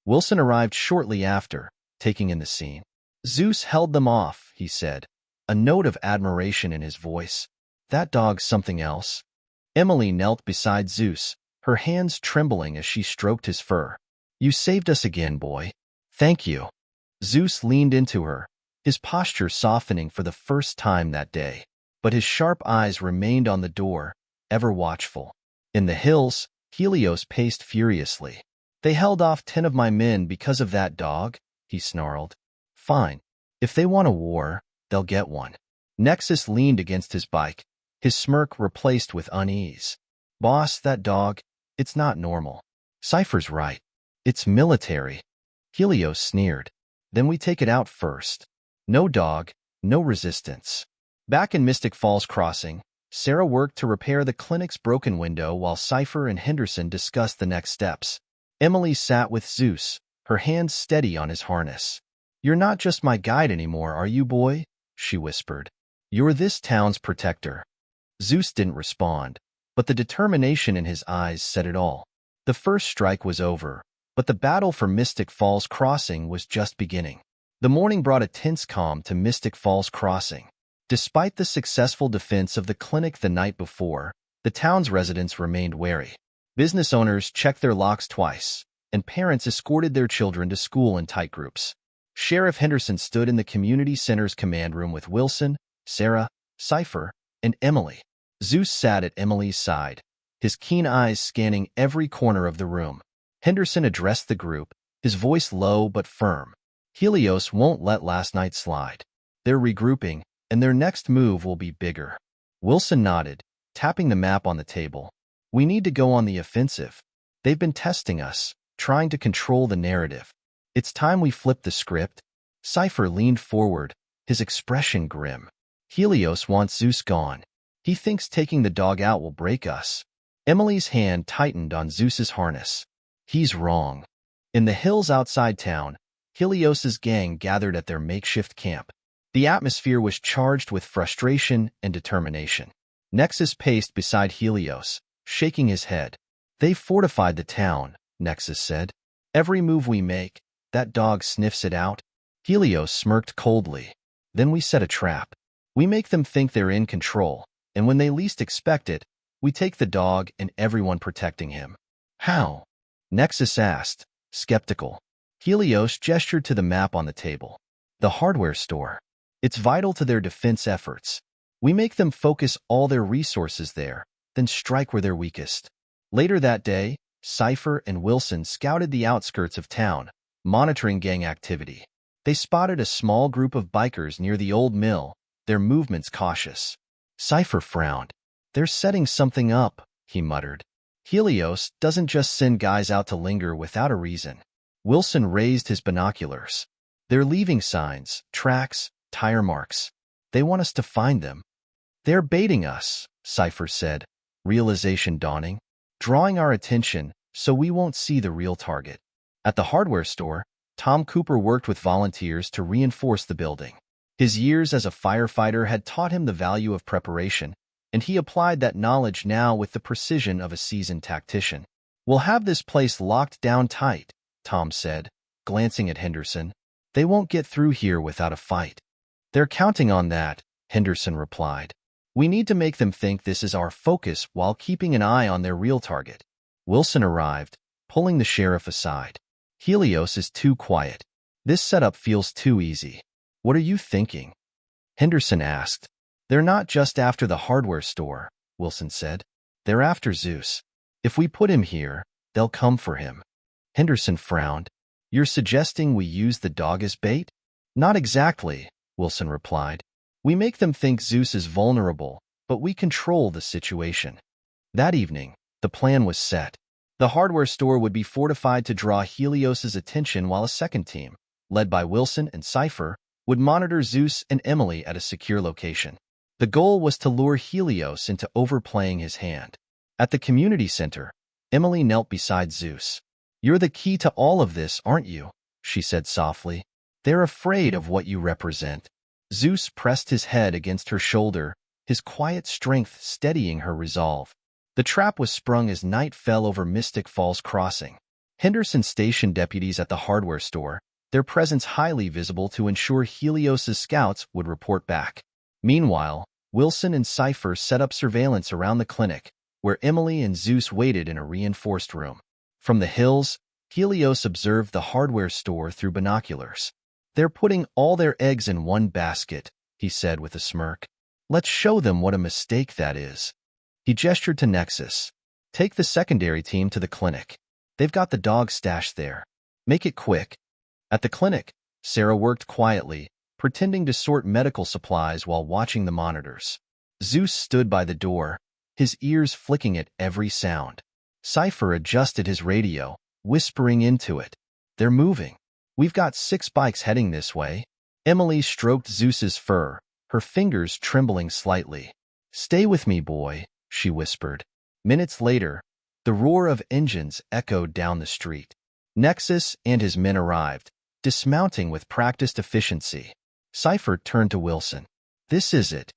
Wilson arrived shortly after, taking in the scene. "Zeus held them off," he said, a note of admiration in his voice. "That dog's something else." Emily knelt beside Zeus, her hands trembling as she stroked his fur. "You saved us again, boy." "Thank you." Zeus leaned into her, his posture softening for the first time that day. But his sharp eyes remained on the door, ever watchful. In the hills, Helios paced furiously. "They held off 10 of my men because of that dog," he snarled. "Fine. If they want a war, they'll get one." Nexus leaned against his bike, his smirk replaced with unease. "Boss, that dog, it's not normal." "Cypher's right. It's military." Helios sneered. "Then we take it out first. No dog, no resistance." Back in Mystic Falls Crossing, Sarah worked to repair the clinic's broken window while Cypher and Henderson discussed the next steps. Emily sat with Zeus, her hands steady on his harness. "You're not just my guide anymore, are you, boy?" she whispered. "You're this town's protector." Zeus didn't respond, but the determination in his eyes said it all. The first strike was over, but the battle for Mystic Falls Crossing was just beginning. The morning brought a tense calm to Mystic Falls Crossing. Despite the successful defense of the clinic the night before, the town's residents remained wary. Business owners checked their locks twice, and parents escorted their children to school in tight groups. Sheriff Henderson stood in the community center's command room with Wilson, Sarah, Cypher, and Emily. Zeus sat at Emily's side, his keen eyes scanning every corner of the room. Henderson addressed the group, his voice low but firm. "Helios won't let last night slide. They're regrouping, and their next move will be bigger." Wilson nodded, tapping the map on the table. "We need to go on the offensive. They've been testing us, trying to control the narrative. It's time we flip the script." Cypher leaned forward, his expression grim. "Helios wants Zeus gone. He thinks taking the dog out will break us." Emily's hand tightened on Zeus's harness. "He's wrong." In the hills outside town, Helios's gang gathered at their makeshift camp. The atmosphere was charged with frustration and determination. Nexus paced beside Helios, shaking his head. "They've fortified the town," Nexus said. "Every move we make, that dog sniffs it out." Helios smirked coldly. "Then we set a trap. We make them think they're in control, and when they least expect it, we take the dog and everyone protecting him." "How?" Nexus asked, skeptical. Helios gestured to the map on the table. "The hardware store. It's vital to their defense efforts. We make them focus all their resources there, then strike where they're weakest." Later that day, Cypher and Wilson scouted the outskirts of town, monitoring gang activity. They spotted a small group of bikers near the old mill, their movements cautious. Cypher frowned. "They're setting something up," he muttered. "Helios doesn't just send guys out to linger without a reason." Wilson raised his binoculars. "They're leaving signs, tracks, tire marks. They want us to find them." "They're baiting us," Cypher said, realization dawning. "Drawing our attention so we won't see the real target." At the hardware store, Tom Cooper worked with volunteers to reinforce the building. His years as a firefighter had taught him the value of preparation, and he applied that knowledge now with the precision of a seasoned tactician. "We'll have this place locked down tight," Tom said, glancing at Henderson. "They won't get through here without a fight." "They're counting on that," Henderson replied. "We need to make them think this is our focus while keeping an eye on their real target." Wilson arrived, pulling the sheriff aside. "Helios is too quiet. This setup feels too easy." "What are you thinking?" Henderson asked. "They're not just after the hardware store," Wilson said. "They're after Zeus. If we put him here, they'll come for him." Henderson frowned. "You're suggesting we use the dog as bait?" "Not exactly," Wilson replied. We make them think Zeus is vulnerable, but we control the situation. That evening, the plan was set. The hardware store would be fortified to draw Helios's attention while a second team, led by Wilson and Cypher, would monitor Zeus and Emily at a secure location. The goal was to lure Helios into overplaying his hand. At the community center, Emily knelt beside Zeus. You're the key to all of this, aren't you? She said softly. They're afraid of what you represent. Zeus pressed his head against her shoulder, his quiet strength steadying her resolve. The trap was sprung as night fell over Mystic Falls Crossing. Henderson stationed deputies at the hardware store, their presence highly visible to ensure Helios's scouts would report back. Meanwhile, Wilson and Cypher set up surveillance around the clinic, where Emily and Zeus waited in a reinforced room. From the hills, Helios observed the hardware store through binoculars. They're putting all their eggs in one basket, he said with a smirk. Let's show them what a mistake that is. He gestured to Nexus. Take the secondary team to the clinic. They've got the dog stashed there. Make it quick. At the clinic, Sarah worked quietly, pretending to sort medical supplies while watching the monitors. Zeus stood by the door, his ears flicking at every sound. Cypher adjusted his radio, whispering into it. They're moving. We've got 6 bikes heading this way. Emily stroked Zeus's fur, her fingers trembling slightly. Stay with me, boy, she whispered. Minutes later, the roar of engines echoed down the street. Nexus and his men arrived, dismounting with practiced efficiency. Cypher turned to Wilson. This is it.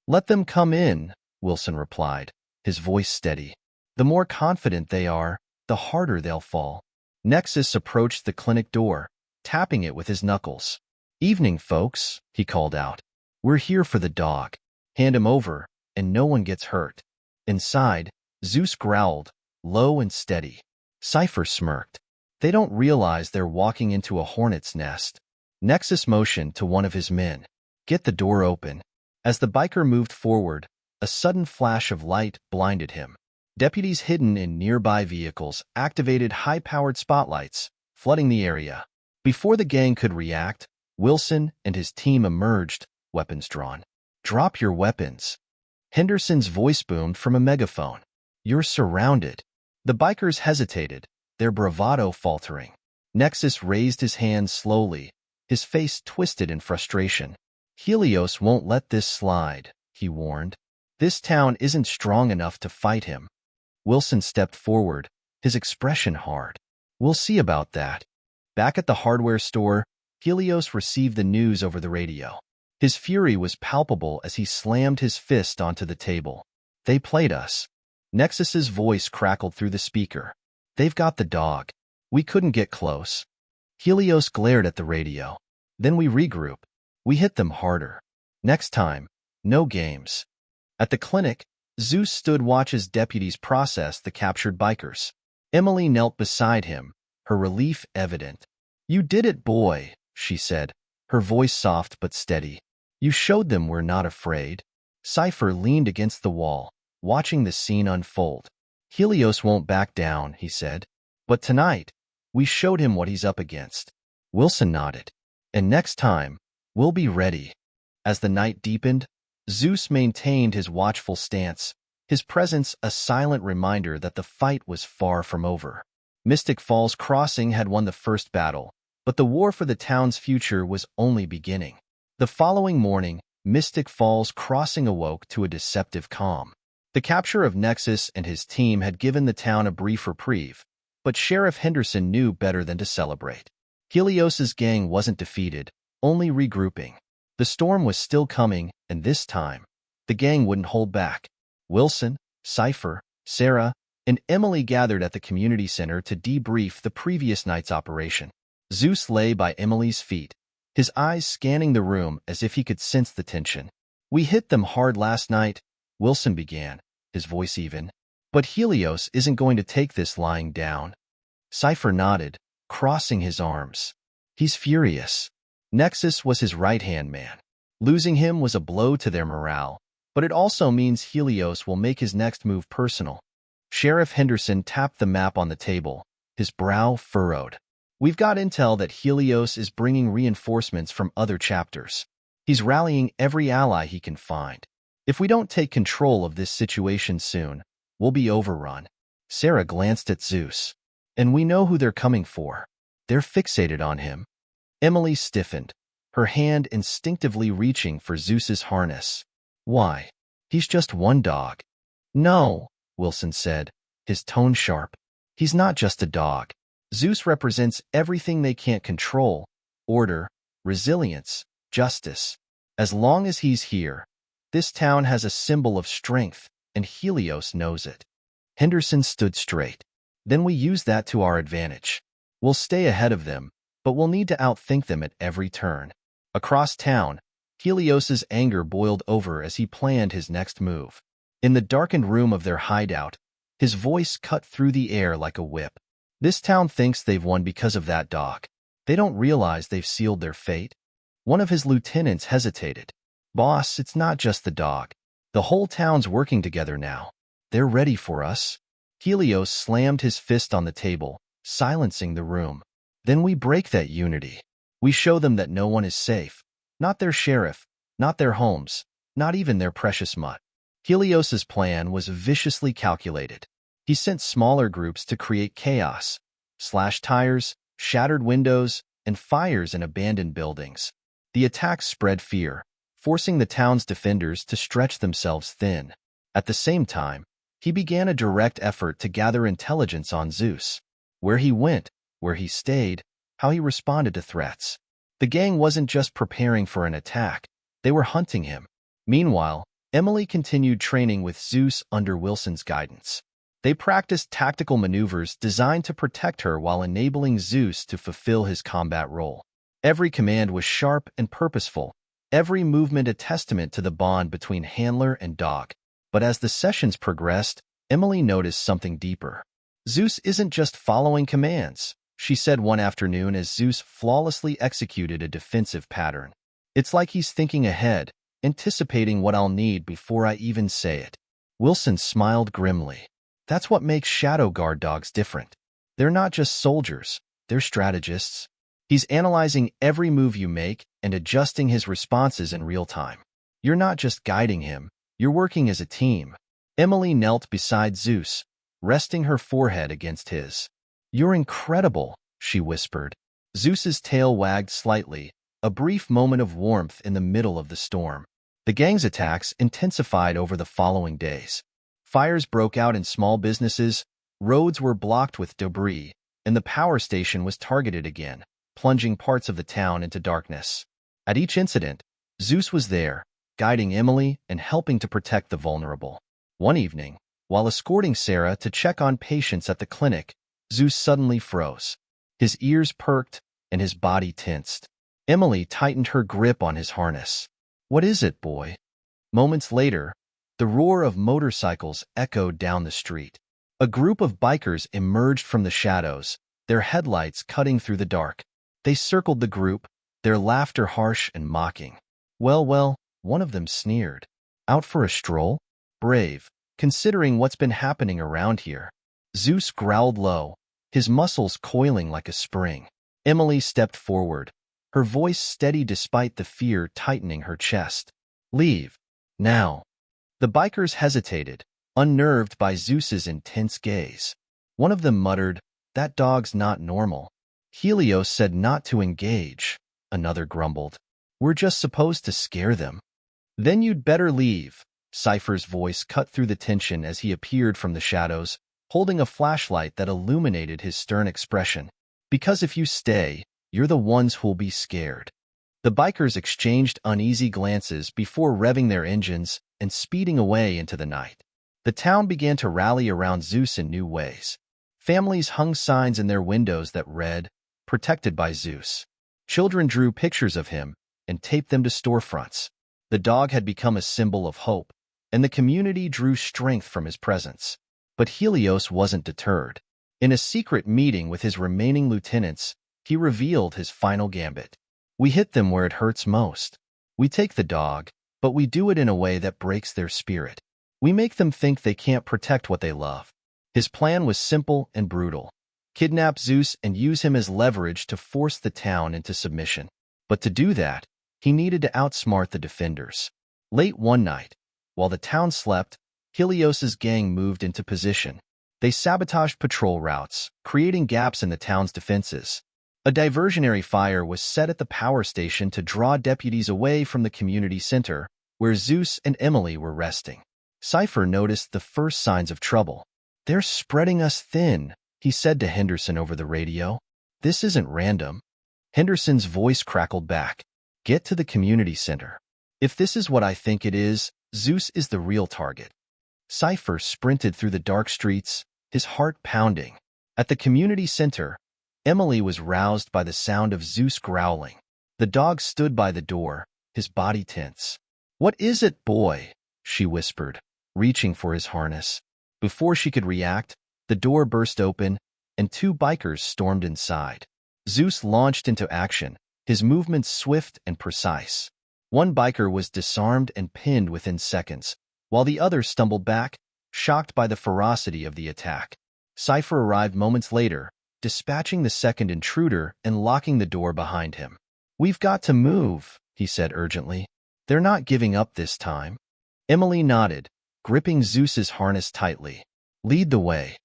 Let them come in, Wilson replied, his voice steady. The more confident they are, the harder they'll fall. Nexus approached the clinic door, tapping it with his knuckles. Evening, folks, he called out. We're here for the dog. Hand him over, and no one gets hurt. Inside, Zeus growled, low and steady. Cypher smirked. They don't realize they're walking into a hornet's nest. Nexus motioned to one of his men. Get the door open. As the biker moved forward, a sudden flash of light blinded him. Deputies hidden in nearby vehicles activated high-powered spotlights, flooding the area. Before the gang could react, Wilson and his team emerged, weapons drawn. Drop your weapons. Henderson's voice boomed from a megaphone. You're surrounded. The bikers hesitated, their bravado faltering. Nexus raised his hands slowly, his face twisted in frustration. Helios won't let this slide, he warned. This town isn't strong enough to fight him. Wilson stepped forward, his expression hard. We'll see about that. Back at the hardware store, Helios received the news over the radio. His fury was palpable as he slammed his fist onto the table. They played us. Nexus's voice crackled through the speaker. They've got the dog. We couldn't get close. Helios glared at the radio. Then we regroup. We hit them harder. Next time, no games. At the clinic, Zeus stood watch as deputies processed the captured bikers. Emily knelt beside him, her relief evident. You did it, boy, she said, her voice soft but steady. You showed them we're not afraid. Cypher leaned against the wall, watching the scene unfold. Helios won't back down, he said. But tonight, we showed him what he's up against. Wilson nodded. And next time, we'll be ready. As the night deepened, Zeus maintained his watchful stance, his presence a silent reminder that the fight was far from over. Mystic Falls Crossing had won the first battle, but the war for the town's future was only beginning. The following morning, Mystic Falls Crossing awoke to a deceptive calm. The capture of Nexus and his team had given the town a brief reprieve, but Sheriff Henderson knew better than to celebrate. Helios's gang wasn't defeated, only regrouping. The storm was still coming, and this time, the gang wouldn't hold back. Wilson, Cypher, Sarah, and Emily gathered at the community center to debrief the previous night's operation. Zeus lay by Emily's feet, his eyes scanning the room as if he could sense the tension. We hit them hard last night, Wilson began, his voice even. But Helios isn't going to take this lying down. Cypher nodded, crossing his arms. He's furious. Nexus was his right-hand man. Losing him was a blow to their morale, but it also means Helios will make his next move personal. Sheriff Henderson tapped the map on the table, his brow furrowed. We've got intel that Helios is bringing reinforcements from other chapters. He's rallying every ally he can find. If we don't take control of this situation soon, we'll be overrun. Sarah glanced at Zeus. And we know who they're coming for. They're fixated on him. Emily stiffened, her hand instinctively reaching for Zeus's harness. Why? He's just one dog. No, Wilson said, his tone sharp. He's not just a dog. Zeus represents everything they can't control: order, resilience, justice. As long as he's here, this town has a symbol of strength, and Helios knows it. Henderson stood straight. Then we use that to our advantage. We'll stay ahead of them, but we'll need to outthink them at every turn. Across town, Helios's anger boiled over as he planned his next move. In the darkened room of their hideout, his voice cut through the air like a whip. This town thinks they've won because of that dog. They don't realize they've sealed their fate. One of his lieutenants hesitated. Boss, it's not just the dog. The whole town's working together now. They're ready for us. Helios slammed his fist on the table, silencing the room. Then we break that unity. We show them that no one is safe. Not their sheriff, not their homes, not even their precious mutt. Helios's plan was viciously calculated. He sent smaller groups to create chaos, slashed tires, shattered windows, and fires in abandoned buildings. The attacks spread fear, forcing the town's defenders to stretch themselves thin. At the same time, he began a direct effort to gather intelligence on Zeus. Where he went, where he stayed, how he responded to threats. The gang wasn't just preparing for an attack, they were hunting him. Meanwhile, Emily continued training with Zeus under Wilson's guidance. They practiced tactical maneuvers designed to protect her while enabling Zeus to fulfill his combat role. Every command was sharp and purposeful, every movement a testament to the bond between handler and dog. But as the sessions progressed, Emily noticed something deeper. Zeus isn't just following commands, she said one afternoon as Zeus flawlessly executed a defensive pattern. It's like he's thinking ahead, anticipating what I'll need before I even say it. Wilson smiled grimly. That's what makes shadow guard dogs different. They're not just soldiers, they're strategists. He's analyzing every move you make and adjusting his responses in real time. You're not just guiding him, you're working as a team. Emily knelt beside Zeus, resting her forehead against his. You're incredible, she whispered. Zeus's tail wagged slightly, a brief moment of warmth in the middle of the storm. The gang's attacks intensified over the following days. Fires broke out in small businesses, roads were blocked with debris, and the power station was targeted again, plunging parts of the town into darkness. At each incident, Zeus was there, guiding Emily and helping to protect the vulnerable. One evening, while escorting Sarah to check on patients at the clinic, Zeus suddenly froze. His ears perked and his body tensed. Emily tightened her grip on his harness. What is it, boy? Moments later, the roar of motorcycles echoed down the street. A group of bikers emerged from the shadows, their headlights cutting through the dark. They circled the group, their laughter harsh and mocking. Well, one of them sneered. Out for a stroll? Brave, considering what's been happening around here. Zeus growled low, his muscles coiling like a spring. Emily stepped forward, her voice steady despite the fear tightening her chest. Leave. Now. The bikers hesitated, unnerved by Zeus's intense gaze. One of them muttered, That dog's not normal. Helios said not to engage. Another grumbled. We're just supposed to scare them. Then you'd better leave. Cypher's voice cut through the tension as he appeared from the shadows, holding a flashlight that illuminated his stern expression. Because if you stay, you're the ones who'll be scared. The bikers exchanged uneasy glances before revving their engines and speeding away into the night. The town began to rally around Zeus in new ways. Families hung signs in their windows that read, Protected by Zeus. Children drew pictures of him and taped them to storefronts. The dog had become a symbol of hope, and the community drew strength from his presence. But Helios wasn't deterred. In a secret meeting with his remaining lieutenants, he revealed his final gambit. We hit them where it hurts most. We take the dog, but we do it in a way that breaks their spirit. We make them think they can't protect what they love. His plan was simple and brutal. Kidnap Zeus and use him as leverage to force the town into submission. But to do that, He needed to outsmart the defenders. Late one night, while the town slept, Helios's gang moved into position. They sabotaged patrol routes, creating gaps in the town's defenses. A diversionary fire was set at the power station to draw deputies away from the community center, where Zeus and Emily were resting. Cypher noticed the first signs of trouble. "They're spreading us thin," he said to Henderson over the radio. "This isn't random." Henderson's voice crackled back. "Get to the community center. If this is what I think it is, Zeus is the real target." Cypher sprinted through the dark streets, his heart pounding. At the community center, Emily was roused by the sound of Zeus growling. The dog stood by the door, his body tense. "What is it, boy?" she whispered, reaching for his harness. Before she could react, the door burst open, and two bikers stormed inside. Zeus launched into action, his movements swift and precise. One biker was disarmed and pinned within seconds, while the other stumbled back, shocked by the ferocity of the attack. Cypher arrived moments later, dispatching the second intruder and locking the door behind him. "We've got to move," he said urgently. "They're not giving up this time." Emily nodded, gripping Zeus's harness tightly. "Lead the way."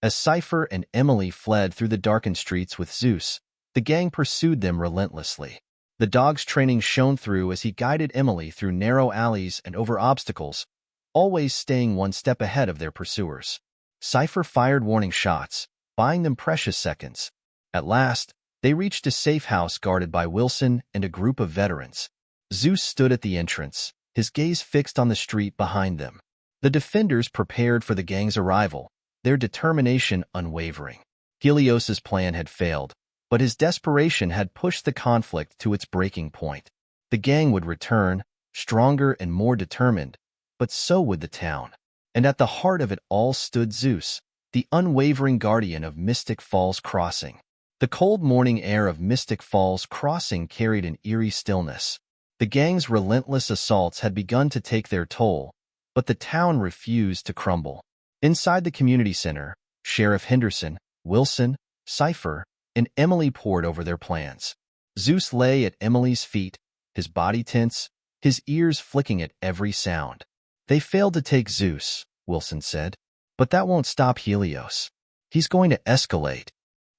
As Cypher and Emily fled through the darkened streets with Zeus, the gang pursued them relentlessly. The dog's training shone through as he guided Emily through narrow alleys and over obstacles, always staying one step ahead of their pursuers. Cypher fired warning shots, buying them precious seconds. At last, they reached a safe house guarded by Wilson and a group of veterans. Zeus stood at the entrance, his gaze fixed on the street behind them. The defenders prepared for the gang's arrival, their determination unwavering. Helios's plan had failed, but his desperation had pushed the conflict to its breaking point. The gang would return, stronger and more determined, but so would the town. And at the heart of it all stood Zeus, the unwavering guardian of Mystic Falls Crossing. The cold morning air of Mystic Falls Crossing carried an eerie stillness. The gang's relentless assaults had begun to take their toll, but the town refused to crumble. Inside the community center, Sheriff Henderson, Wilson, Cypher, and Emily pored over their plans. Zeus lay at Emily's feet, his body tense, his ears flicking at every sound. "They failed to take Zeus," Wilson said. "But that won't stop Helios. He's going to escalate."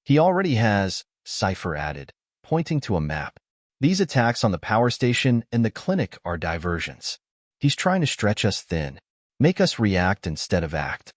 "He already has," Cypher added, pointing to a map. "These attacks on the power station and the clinic are diversions. He's trying to stretch us thin, make us react instead of act."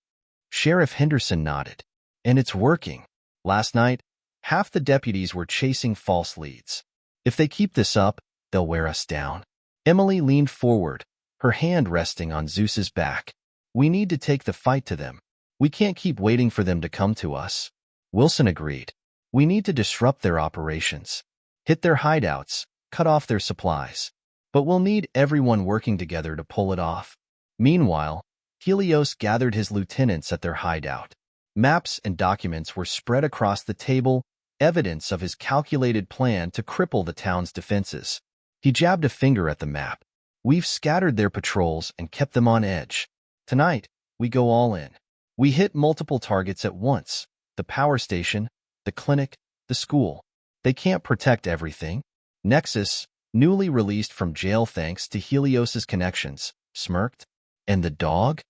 Sheriff Henderson nodded. "And it's working. Last night, half the deputies were chasing false leads. If they keep this up, they'll wear us down." Emily leaned forward, her hand resting on Zeus's back. "We need to take the fight to them. We can't keep waiting for them to come to us." Wilson agreed. "We need to disrupt their operations, hit their hideouts, cut off their supplies. But we'll need everyone working together to pull it off." Meanwhile, Helios gathered his lieutenants at their hideout. Maps and documents were spread across the table, evidence of his calculated plan to cripple the town's defenses. He jabbed a finger at the map. "We've scattered their patrols and kept them on edge. Tonight, we go all in. We hit multiple targets at once: the power station, the clinic, the school. They can't protect everything." Nexus, newly released from jail thanks to Helios's connections, smirked. "And the dog?"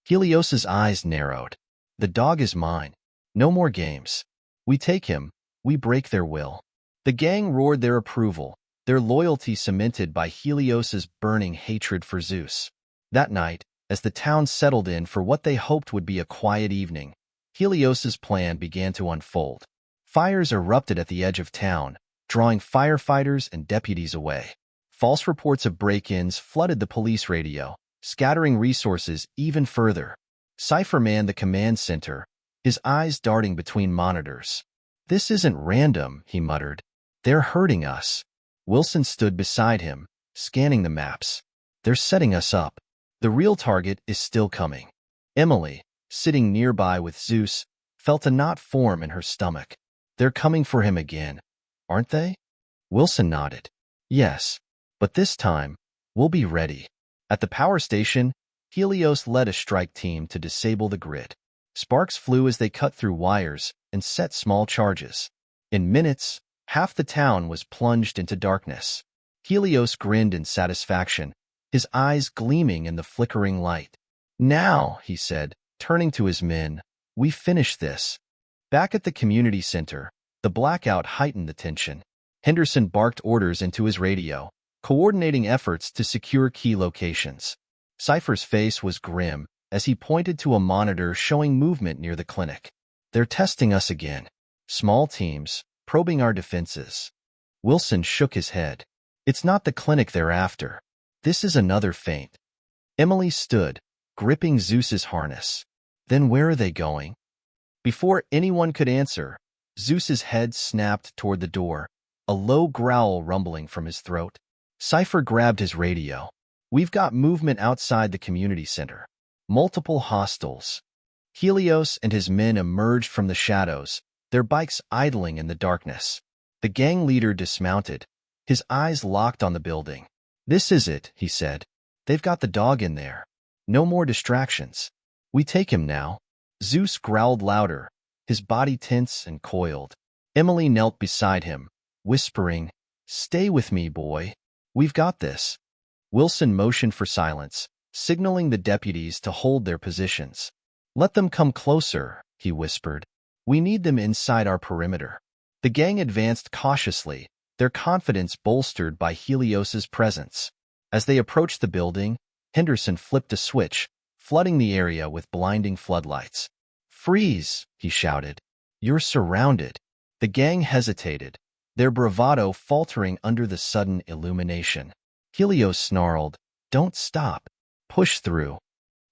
Helios's eyes narrowed. "The dog is mine. No more games. We take him, we break their will." The gang roared their approval, their loyalty cemented by Helios's burning hatred for Zeus. That night, as the town settled in for what they hoped would be a quiet evening, Helios's plan began to unfold. Fires erupted at the edge of town, drawing firefighters and deputies away. False reports of break-ins flooded the police radio, scattering resources even further. Cypher manned the command center, his eyes darting between monitors. "This isn't random," he muttered. "They're hurting us." Wilson stood beside him, scanning the maps. "They're setting us up. The real target is still coming." Emily, sitting nearby with Zeus, felt a knot form in her stomach. "They're coming for him again, aren't they?" Wilson nodded. "Yes, but this time, we'll be ready." At the power station, Helios led a strike team to disable the grid. Sparks flew as they cut through wires and set small charges. In minutes, half the town was plunged into darkness. Helios grinned in satisfaction, his eyes gleaming in the flickering light. "Now," he said, turning to his men, "we finish this." Back at the community center, the blackout heightened the tension. Henderson barked orders into his radio, coordinating efforts to secure key locations. Cypher's face was grim as he pointed to a monitor showing movement near the clinic. "They're testing us again. Small teams, probing our defenses." Wilson shook his head. "It's not the clinic they're after. This is another feint." Emily stood, gripping Zeus's harness. "Then where are they going?" Before anyone could answer, Zeus's head snapped toward the door, a low growl rumbling from his throat. Cypher grabbed his radio. "We've got movement outside the community center. Multiple hostiles." Helios and his men emerged from the shadows, their bikes idling in the darkness. The gang leader dismounted, his eyes locked on the building. "This is it," he said. "They've got the dog in there. No more distractions. We take him now." Zeus growled louder, his body tense and coiled. Emily knelt beside him, whispering, "Stay with me, boy. We've got this." Wilson motioned for silence, signaling the deputies to hold their positions. "Let them come closer," he whispered. "We need them inside our perimeter." The gang advanced cautiously, their confidence bolstered by Helios's presence. As they approached the building, Henderson flipped a switch, flooding the area with blinding floodlights. "Freeze!" he shouted. "You're surrounded." The gang hesitated, their bravado faltering under the sudden illumination. Helios snarled, "Don't stop. Push through."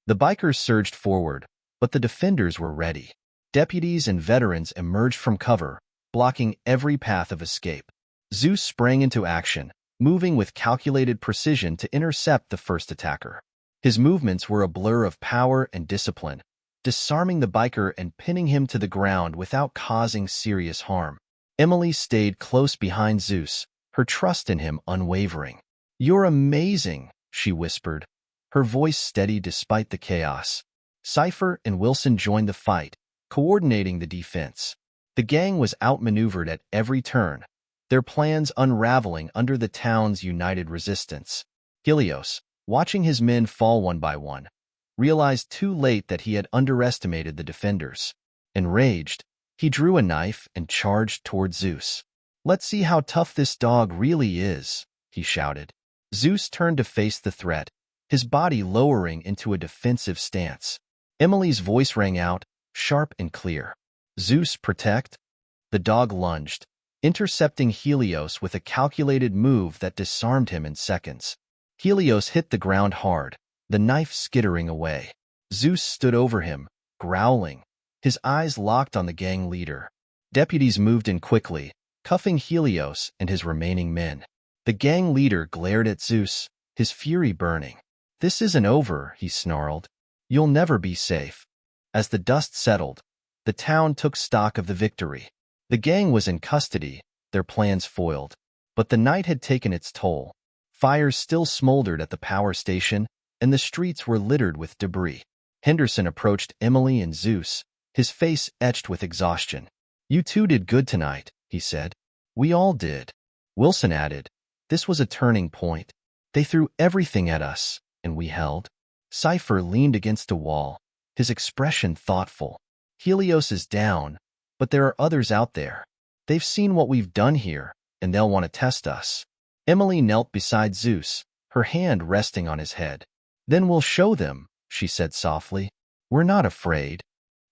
The bikers surged forward, but the defenders were ready. Deputies and veterans emerged from cover, blocking every path of escape. Zeus sprang into action, moving with calculated precision to intercept the first attacker. His movements were a blur of power and discipline, disarming the biker and pinning him to the ground without causing serious harm. Emily stayed close behind Zeus, her trust in him unwavering. "You're amazing," she whispered, her voice steady despite the chaos. Cypher and Wilson joined the fight, coordinating the defense. The gang was outmaneuvered at every turn, their plans unraveling under the town's united resistance. Helios, watching his men fall one by one, realized too late that he had underestimated the defenders. Enraged, he drew a knife and charged toward Zeus. "Let's see how tough this dog really is," he shouted. Zeus turned to face the threat, his body lowering into a defensive stance. Emily's voice rang out, sharp and clear. "Zeus, protect!" The dog lunged, intercepting Helios with a calculated move that disarmed him in seconds. Helios hit the ground hard, the knife skittering away. Zeus stood over him, growling, his eyes locked on the gang leader. Deputies moved in quickly, cuffing Helios and his remaining men. The gang leader glared at Zeus, his fury burning. "This isn't over," he snarled. "You'll never be safe." As the dust settled, the town took stock of the victory. The gang was in custody, their plans foiled. But the night had taken its toll. Fires still smoldered at the power station, and the streets were littered with debris. Henderson approached Emily and Zeus, his face etched with exhaustion. "You two did good tonight," he said. "We all did." Wilson added, "This was a turning point. They threw everything at us, and we held." Cypher leaned against a wall, his expression thoughtful. "Helios is down, but there are others out there. They've seen what we've done here, and they'll want to test us." Emily knelt beside Zeus, her hand resting on his head. "Then we'll show them," she said softly. "We're not afraid."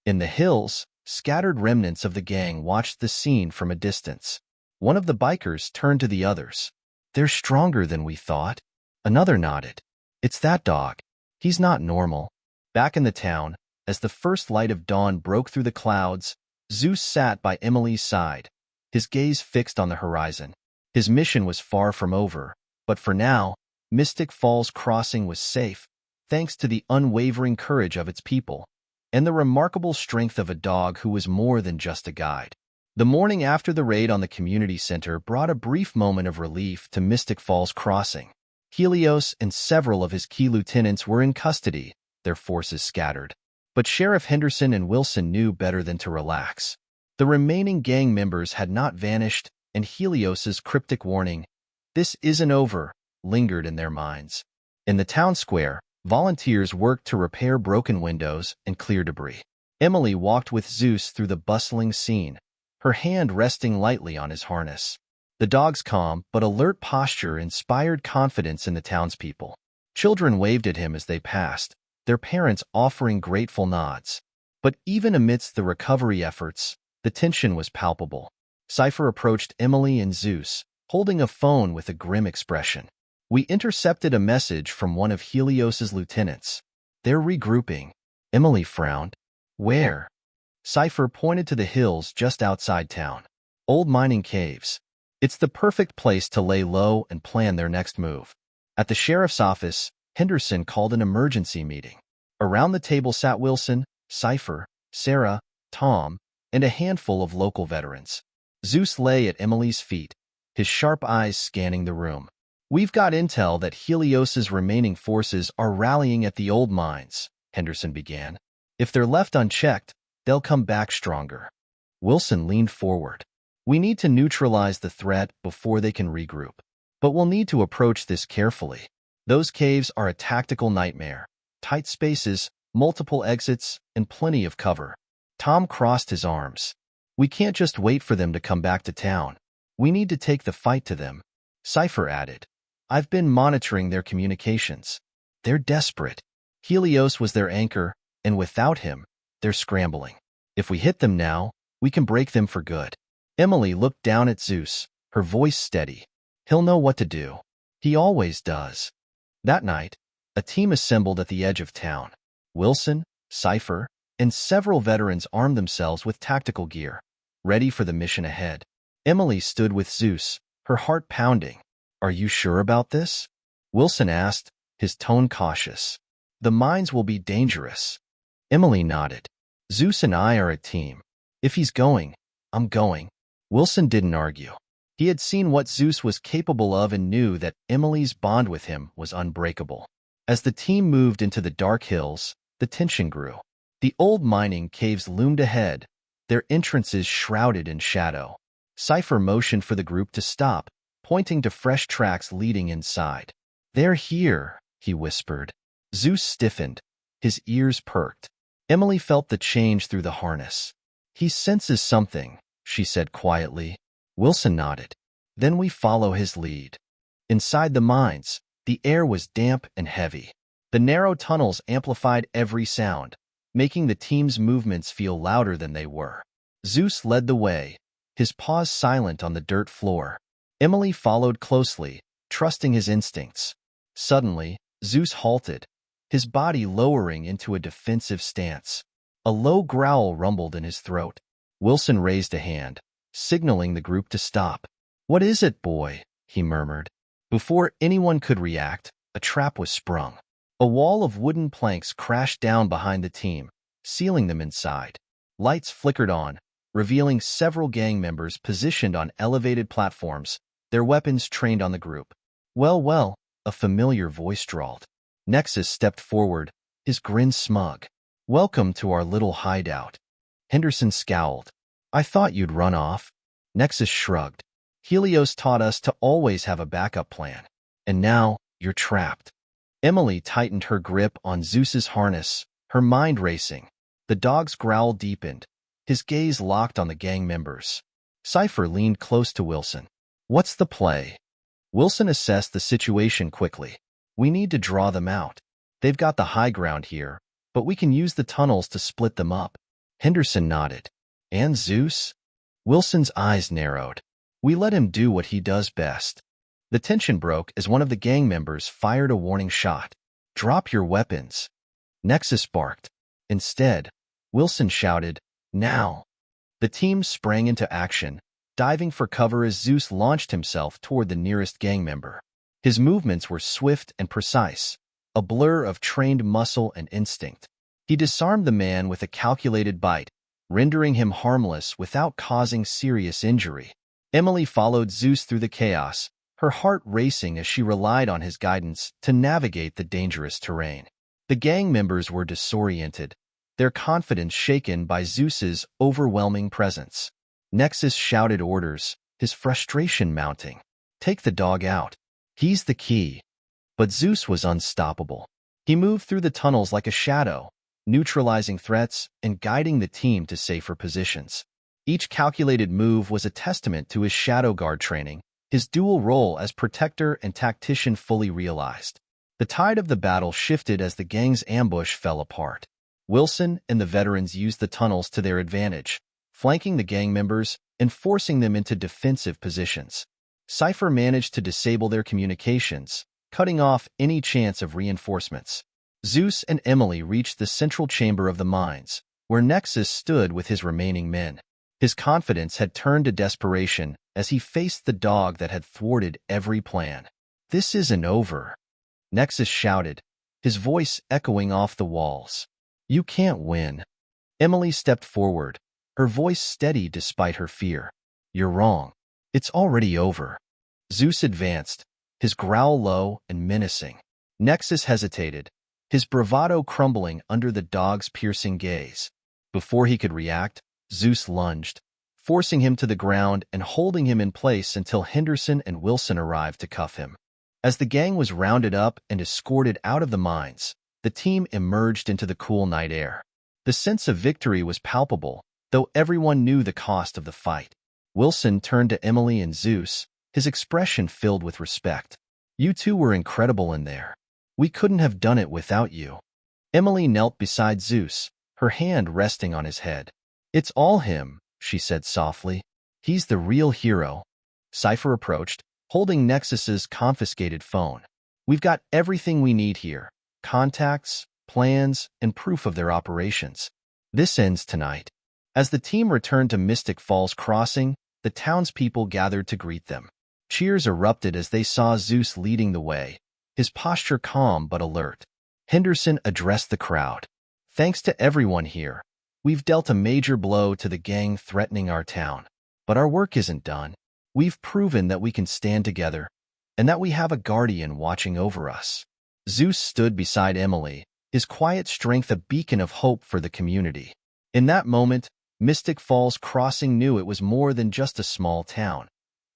In the hills, scattered remnants of the gang watched the scene from a distance. One of the bikers turned to the others. "They're stronger than we thought." Another nodded. "It's that dog. He's not normal." Back in the town, as the first light of dawn broke through the clouds, Zeus sat by Emily's side, his gaze fixed on the horizon. His mission was far from over, but for now, Mystic Falls Crossing was safe, thanks to the unwavering courage of its people, and the remarkable strength of a dog who was more than just a guide. The morning after the raid on the community center brought a brief moment of relief to Mystic Falls Crossing. Helios and several of his key lieutenants were in custody, their forces scattered. But Sheriff Henderson and Wilson knew better than to relax. The remaining gang members had not vanished, and Helios's cryptic warning, "This isn't over," lingered in their minds. In the town square, volunteers worked to repair broken windows and clear debris. Emily walked with Zeus through the bustling scene, her hand resting lightly on his harness. The dog's calm but alert posture inspired confidence in the townspeople. Children waved at him as they passed, their parents offering grateful nods. But even amidst the recovery efforts, the tension was palpable. Cypher approached Emily and Zeus, holding a phone with a grim expression. "We intercepted a message from one of Helios's lieutenants. They're regrouping." Emily frowned. "Where?" Cypher pointed to the hills just outside town. "Old mining caves. It's the perfect place to lay low and plan their next move." At the sheriff's office, Henderson called an emergency meeting. Around the table sat Wilson, Cypher, Sarah, Tom, and a handful of local veterans. Zeus lay at Emily's feet, his sharp eyes scanning the room. "We've got intel that Helios's remaining forces are rallying at the old mines," Henderson began. "If they're left unchecked, they'll come back stronger." Wilson leaned forward. "We need to neutralize the threat before they can regroup. But we'll need to approach this carefully. Those caves are a tactical nightmare. Tight spaces, multiple exits, and plenty of cover." Tom crossed his arms. "We can't just wait for them to come back to town. We need to take the fight to them." Cypher added, "I've been monitoring their communications. They're desperate. Helios was their anchor, and without him, they're scrambling. If we hit them now, we can break them for good." Emily looked down at Zeus, her voice steady. "He'll know what to do. He always does." That night, a team assembled at the edge of town. Wilson, Cypher, and several veterans armed themselves with tactical gear, ready for the mission ahead. Emily stood with Zeus, her heart pounding. "Are you sure about this?" Wilson asked, his tone cautious. "The mines will be dangerous." Emily nodded. "Zeus and I are a team. If he's going, I'm going." Wilson didn't argue. He had seen what Zeus was capable of and knew that Emily's bond with him was unbreakable. As the team moved into the dark hills, the tension grew. The old mining caves loomed ahead, their entrances shrouded in shadow. Cypher motioned for the group to stop, pointing to fresh tracks leading inside. "They're here," he whispered. Zeus stiffened, his ears perked. Emily felt the change through the harness. "He senses something," she said quietly. Wilson nodded. "Then we follow his lead." Inside the mines, the air was damp and heavy. The narrow tunnels amplified every sound, making the team's movements feel louder than they were. Zeus led the way, his paws silent on the dirt floor. Emily followed closely, trusting his instincts. Suddenly, Zeus halted, his body lowering into a defensive stance. A low growl rumbled in his throat. Wilson raised a hand, signaling the group to stop. "What is it, boy?" he murmured. Before anyone could react, a trap was sprung. A wall of wooden planks crashed down behind the team, sealing them inside. Lights flickered on, revealing several gang members positioned on elevated platforms, their weapons trained on the group. "Well, well," a familiar voice drawled. Nexus stepped forward, his grin smug. "Welcome to our little hideout." Henderson scowled. "I thought you'd run off." Nexus shrugged. "Helios taught us to always have a backup plan. And now, you're trapped." Emily tightened her grip on Zeus's harness, her mind racing. The dog's growl deepened, his gaze locked on the gang members. Cypher leaned close to Wilson. "What's the play?" Wilson assessed the situation quickly. "We need to draw them out. They've got the high ground here, but we can use the tunnels to split them up." Henderson nodded. "And Zeus?" Wilson's eyes narrowed. "We let him do what he does best." The tension broke as one of the gang members fired a warning shot. "Drop your weapons." Nexus barked. Instead, Wilson shouted, "Now!" The team sprang into action, diving for cover as Zeus launched himself toward the nearest gang member. His movements were swift and precise, a blur of trained muscle and instinct. He disarmed the man with a calculated bite, rendering him harmless without causing serious injury. Emily followed Zeus through the chaos, her heart racing as she relied on his guidance to navigate the dangerous terrain. The gang members were disoriented, their confidence shaken by Zeus's overwhelming presence. Nexus shouted orders, his frustration mounting. Take the dog out. He's the key. But Zeus was unstoppable. He moved through the tunnels like a shadow, neutralizing threats and guiding the team to safer positions. Each calculated move was a testament to his shadow guard training, his dual role as protector and tactician fully realized. The tide of the battle shifted as the gang's ambush fell apart. Wilson and the veterans used the tunnels to their advantage, flanking the gang members and forcing them into defensive positions. Cypher managed to disable their communications, cutting off any chance of reinforcements. Zeus and Emily reached the central chamber of the mines, where Nexus stood with his remaining men. His confidence had turned to desperation as he faced the dog that had thwarted every plan. "This isn't over," Nexus shouted, his voice echoing off the walls. "You can't win." Emily stepped forward, her voice steady despite her fear. "You're wrong. It's already over." Zeus advanced, his growl low and menacing. Nexus hesitated, his bravado crumbling under the dog's piercing gaze. Before he could react, Zeus lunged, forcing him to the ground and holding him in place until Henderson and Wilson arrived to cuff him. As the gang was rounded up and escorted out of the mines, the team emerged into the cool night air. The sense of victory was palpable, though everyone knew the cost of the fight. Wilson turned to Emily and Zeus, his expression filled with respect. "You two were incredible in there. We couldn't have done it without you." Emily knelt beside Zeus, her hand resting on his head. "It's all him," she said softly. "He's the real hero." Cypher approached, holding Nexus's confiscated phone. "We've got everything we need here. Contacts, plans, and proof of their operations. This ends tonight." As the team returned to Mystic Falls Crossing, the townspeople gathered to greet them. Cheers erupted as they saw Zeus leading the way, his posture calm but alert. Henderson addressed the crowd. "Thanks to everyone here. We've dealt a major blow to the gang threatening our town. But our work isn't done. We've proven that we can stand together, and that we have a guardian watching over us." Zeus stood beside Emily, his quiet strength a beacon of hope for the community. In that moment, Mystic Falls Crossing knew it was more than just a small town.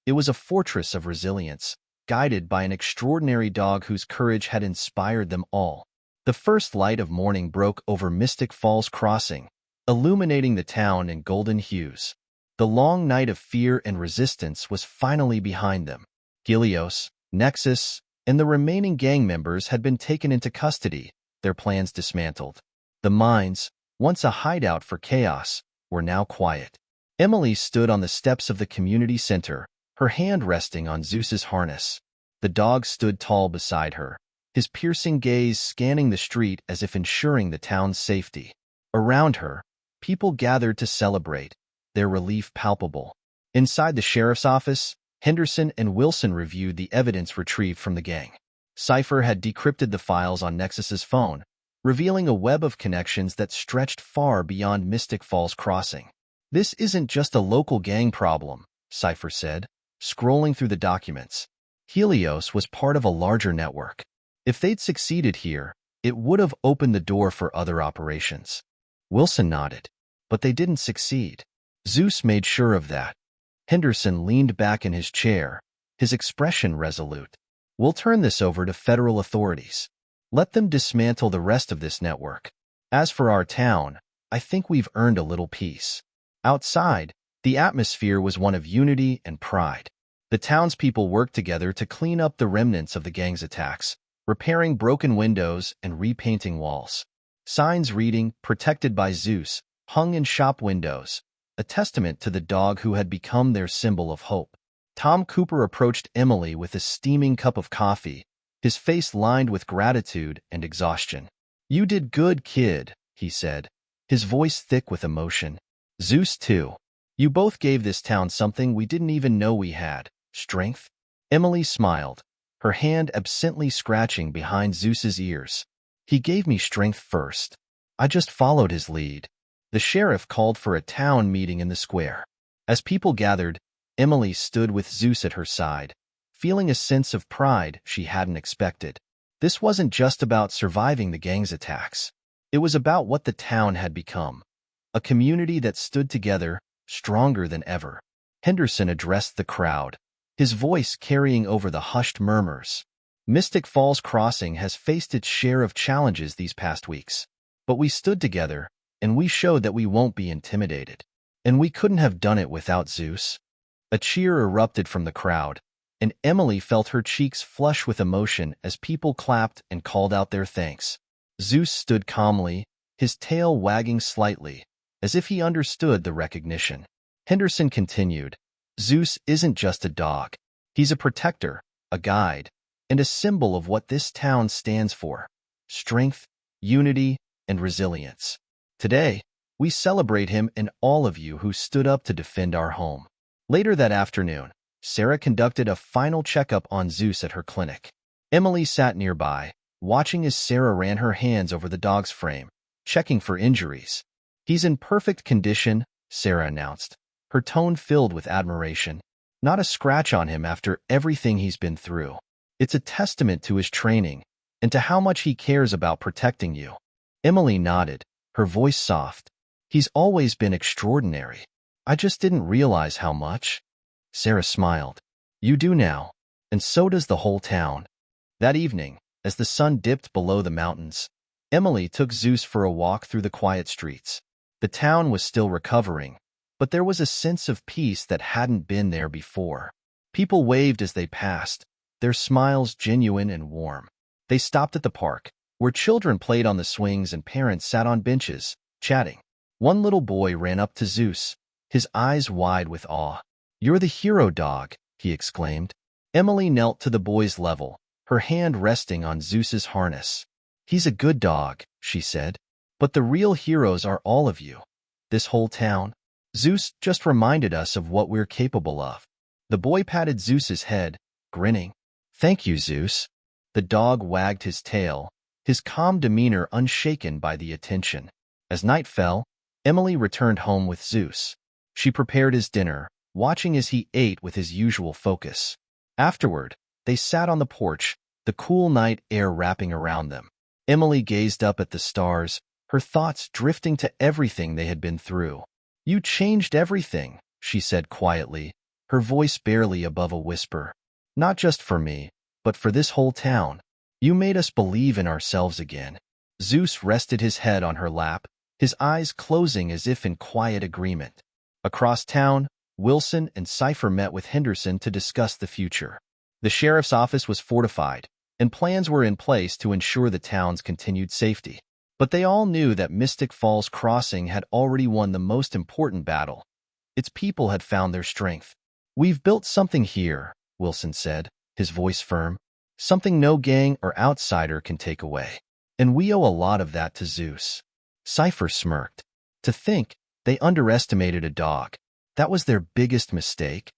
It was a fortress of resilience, guided by an extraordinary dog whose courage had inspired them all. The first light of morning broke over Mystic Falls Crossing, illuminating the town in golden hues. The long night of fear and resistance was finally behind them. Helios, Nexus, and the remaining gang members had been taken into custody, their plans dismantled. The mines, once a hideout for chaos, were now quiet. Emily stood on the steps of the community center, her hand resting on Zeus's harness. The dog stood tall beside her, his piercing gaze scanning the street as if ensuring the town's safety. Around her, people gathered to celebrate, their relief palpable. Inside the sheriff's office, Henderson and Wilson reviewed the evidence retrieved from the gang. Cypher had decrypted the files on Nexus's phone, revealing a web of connections that stretched far beyond Mystic Falls Crossing. "This isn't just a local gang problem," Cypher said, scrolling through the documents. "Helios was part of a larger network. If they'd succeeded here, it would have opened the door for other operations." Wilson nodded. "But they didn't succeed." Zeus made sure of that. Henderson leaned back in his chair, his expression resolute. "We'll turn this over to federal authorities. Let them dismantle the rest of this network. As for our town, I think we've earned a little peace." Outside, the atmosphere was one of unity and pride. The townspeople worked together to clean up the remnants of the gang's attacks, repairing broken windows and repainting walls. Signs reading, "Protected by Zeus," hung in shop windows, a testament to the dog who had become their symbol of hope. Tom Cooper approached Emily with a steaming cup of coffee, his face lined with gratitude and exhaustion. "You did good, kid," he said, his voice thick with emotion. "Zeus, too. You both gave this town something we didn't even know we had, strength." Emily smiled, her hand absently scratching behind Zeus's ears. "He gave me strength first. I just followed his lead." The sheriff called for a town meeting in the square. As people gathered, Emily stood with Zeus at her side, feeling a sense of pride she hadn't expected. This wasn't just about surviving the gang's attacks. It was about what the town had become, a community that stood together, stronger than ever. Henderson addressed the crowd, his voice carrying over the hushed murmurs. Mystic Falls Crossing has faced its share of challenges these past weeks, but we stood together, and we showed that we won't be intimidated. And we couldn't have done it without Zeus. A cheer erupted from the crowd, and Emily felt her cheeks flush with emotion as people clapped and called out their thanks. Zeus stood calmly, his tail wagging slightly, as if he understood the recognition. Henderson continued, Zeus isn't just a dog. He's a protector, a guide, and a symbol of what this town stands for: strength, unity, and resilience. Today, we celebrate him and all of you who stood up to defend our home. Later that afternoon, Sarah conducted a final checkup on Zeus at her clinic. Emily sat nearby, watching as Sarah ran her hands over the dog's frame, checking for injuries. He's in perfect condition, Sarah announced, her tone filled with admiration. Not a scratch on him after everything he's been through. It's a testament to his training and to how much he cares about protecting you. Emily nodded, her voice soft. He's always been extraordinary. I just didn't realize how much. Sarah smiled. You do now, and so does the whole town. That evening, as the sun dipped below the mountains, Emily took Zeus for a walk through the quiet streets. The town was still recovering, but there was a sense of peace that hadn't been there before. People waved as they passed, their smiles genuine and warm. They stopped at the park, where children played on the swings and parents sat on benches, chatting. One little boy ran up to Zeus, his eyes wide with awe. You're the hero dog, he exclaimed. Emily knelt to the boy's level, her hand resting on Zeus's harness. He's a good dog, she said, but the real heroes are all of you. This whole town. Zeus just reminded us of what we're capable of. The boy patted Zeus's head, grinning. Thank you, Zeus. The dog wagged his tail, his calm demeanor unshaken by the attention. As night fell, Emily returned home with Zeus. She prepared his dinner, watching as he ate with his usual focus. Afterward, they sat on the porch, the cool night air wrapping around them. Emily gazed up at the stars, her thoughts drifting to everything they had been through. You changed everything, she said quietly, her voice barely above a whisper. Not just for me, but for this whole town. You made us believe in ourselves again. Zeus rested his head on her lap, his eyes closing as if in quiet agreement. Across town, Wilson and Cypher met with Henderson to discuss the future. The sheriff's office was fortified, and plans were in place to ensure the town's continued safety. But they all knew that Mystic Falls Crossing had already won the most important battle. Its people had found their strength. We've built something here, Wilson said, his voice firm. Something no gang or outsider can take away. And we owe a lot of that to Zeus. Cypher smirked. To think they underestimated a dog. That was their biggest mistake.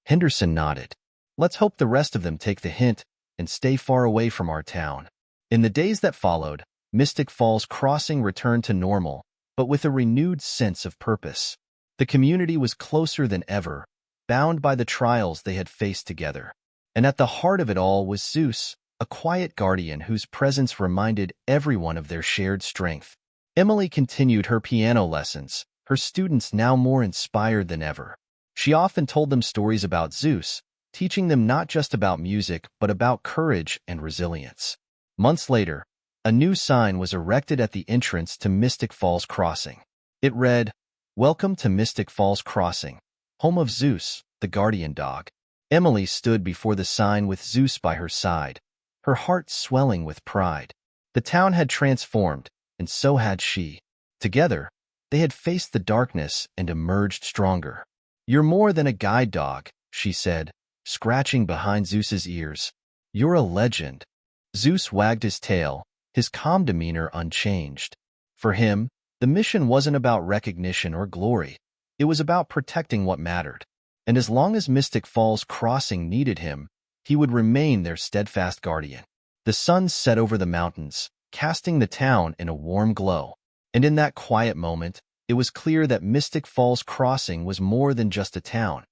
Henderson nodded. Let's hope the rest of them take the hint and stay far away from our town. In the days that followed, Mystic Falls Crossing returned to normal, but with a renewed sense of purpose. The community was closer than ever, bound by the trials they had faced together. And at the heart of it all was Zeus, a quiet guardian whose presence reminded everyone of their shared strength. Emily continued her piano lessons, her students now more inspired than ever. She often told them stories about Zeus, teaching them not just about music but about courage and resilience. Months later, a new sign was erected at the entrance to Mystic Falls Crossing. It read, Welcome to Mystic Falls Crossing, home of Zeus, the guardian dog. Emily stood before the sign with Zeus by her side, her heart swelling with pride. The town had transformed, and so had she. Together, they had faced the darkness and emerged stronger. You're more than a guide dog, she said, scratching behind Zeus's ears. You're a legend. Zeus wagged his tail, his calm demeanor unchanged. For him, the mission wasn't about recognition or glory. It was about protecting what mattered. And as long as Mystic Falls Crossing needed him, he would remain their steadfast guardian. The sun set over the mountains, casting the town in a warm glow. And in that quiet moment, it was clear that Mystic Falls Crossing was more than just a town.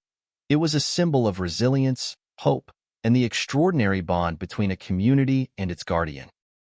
It was a symbol of resilience, hope, and the extraordinary bond between a community and its guardian.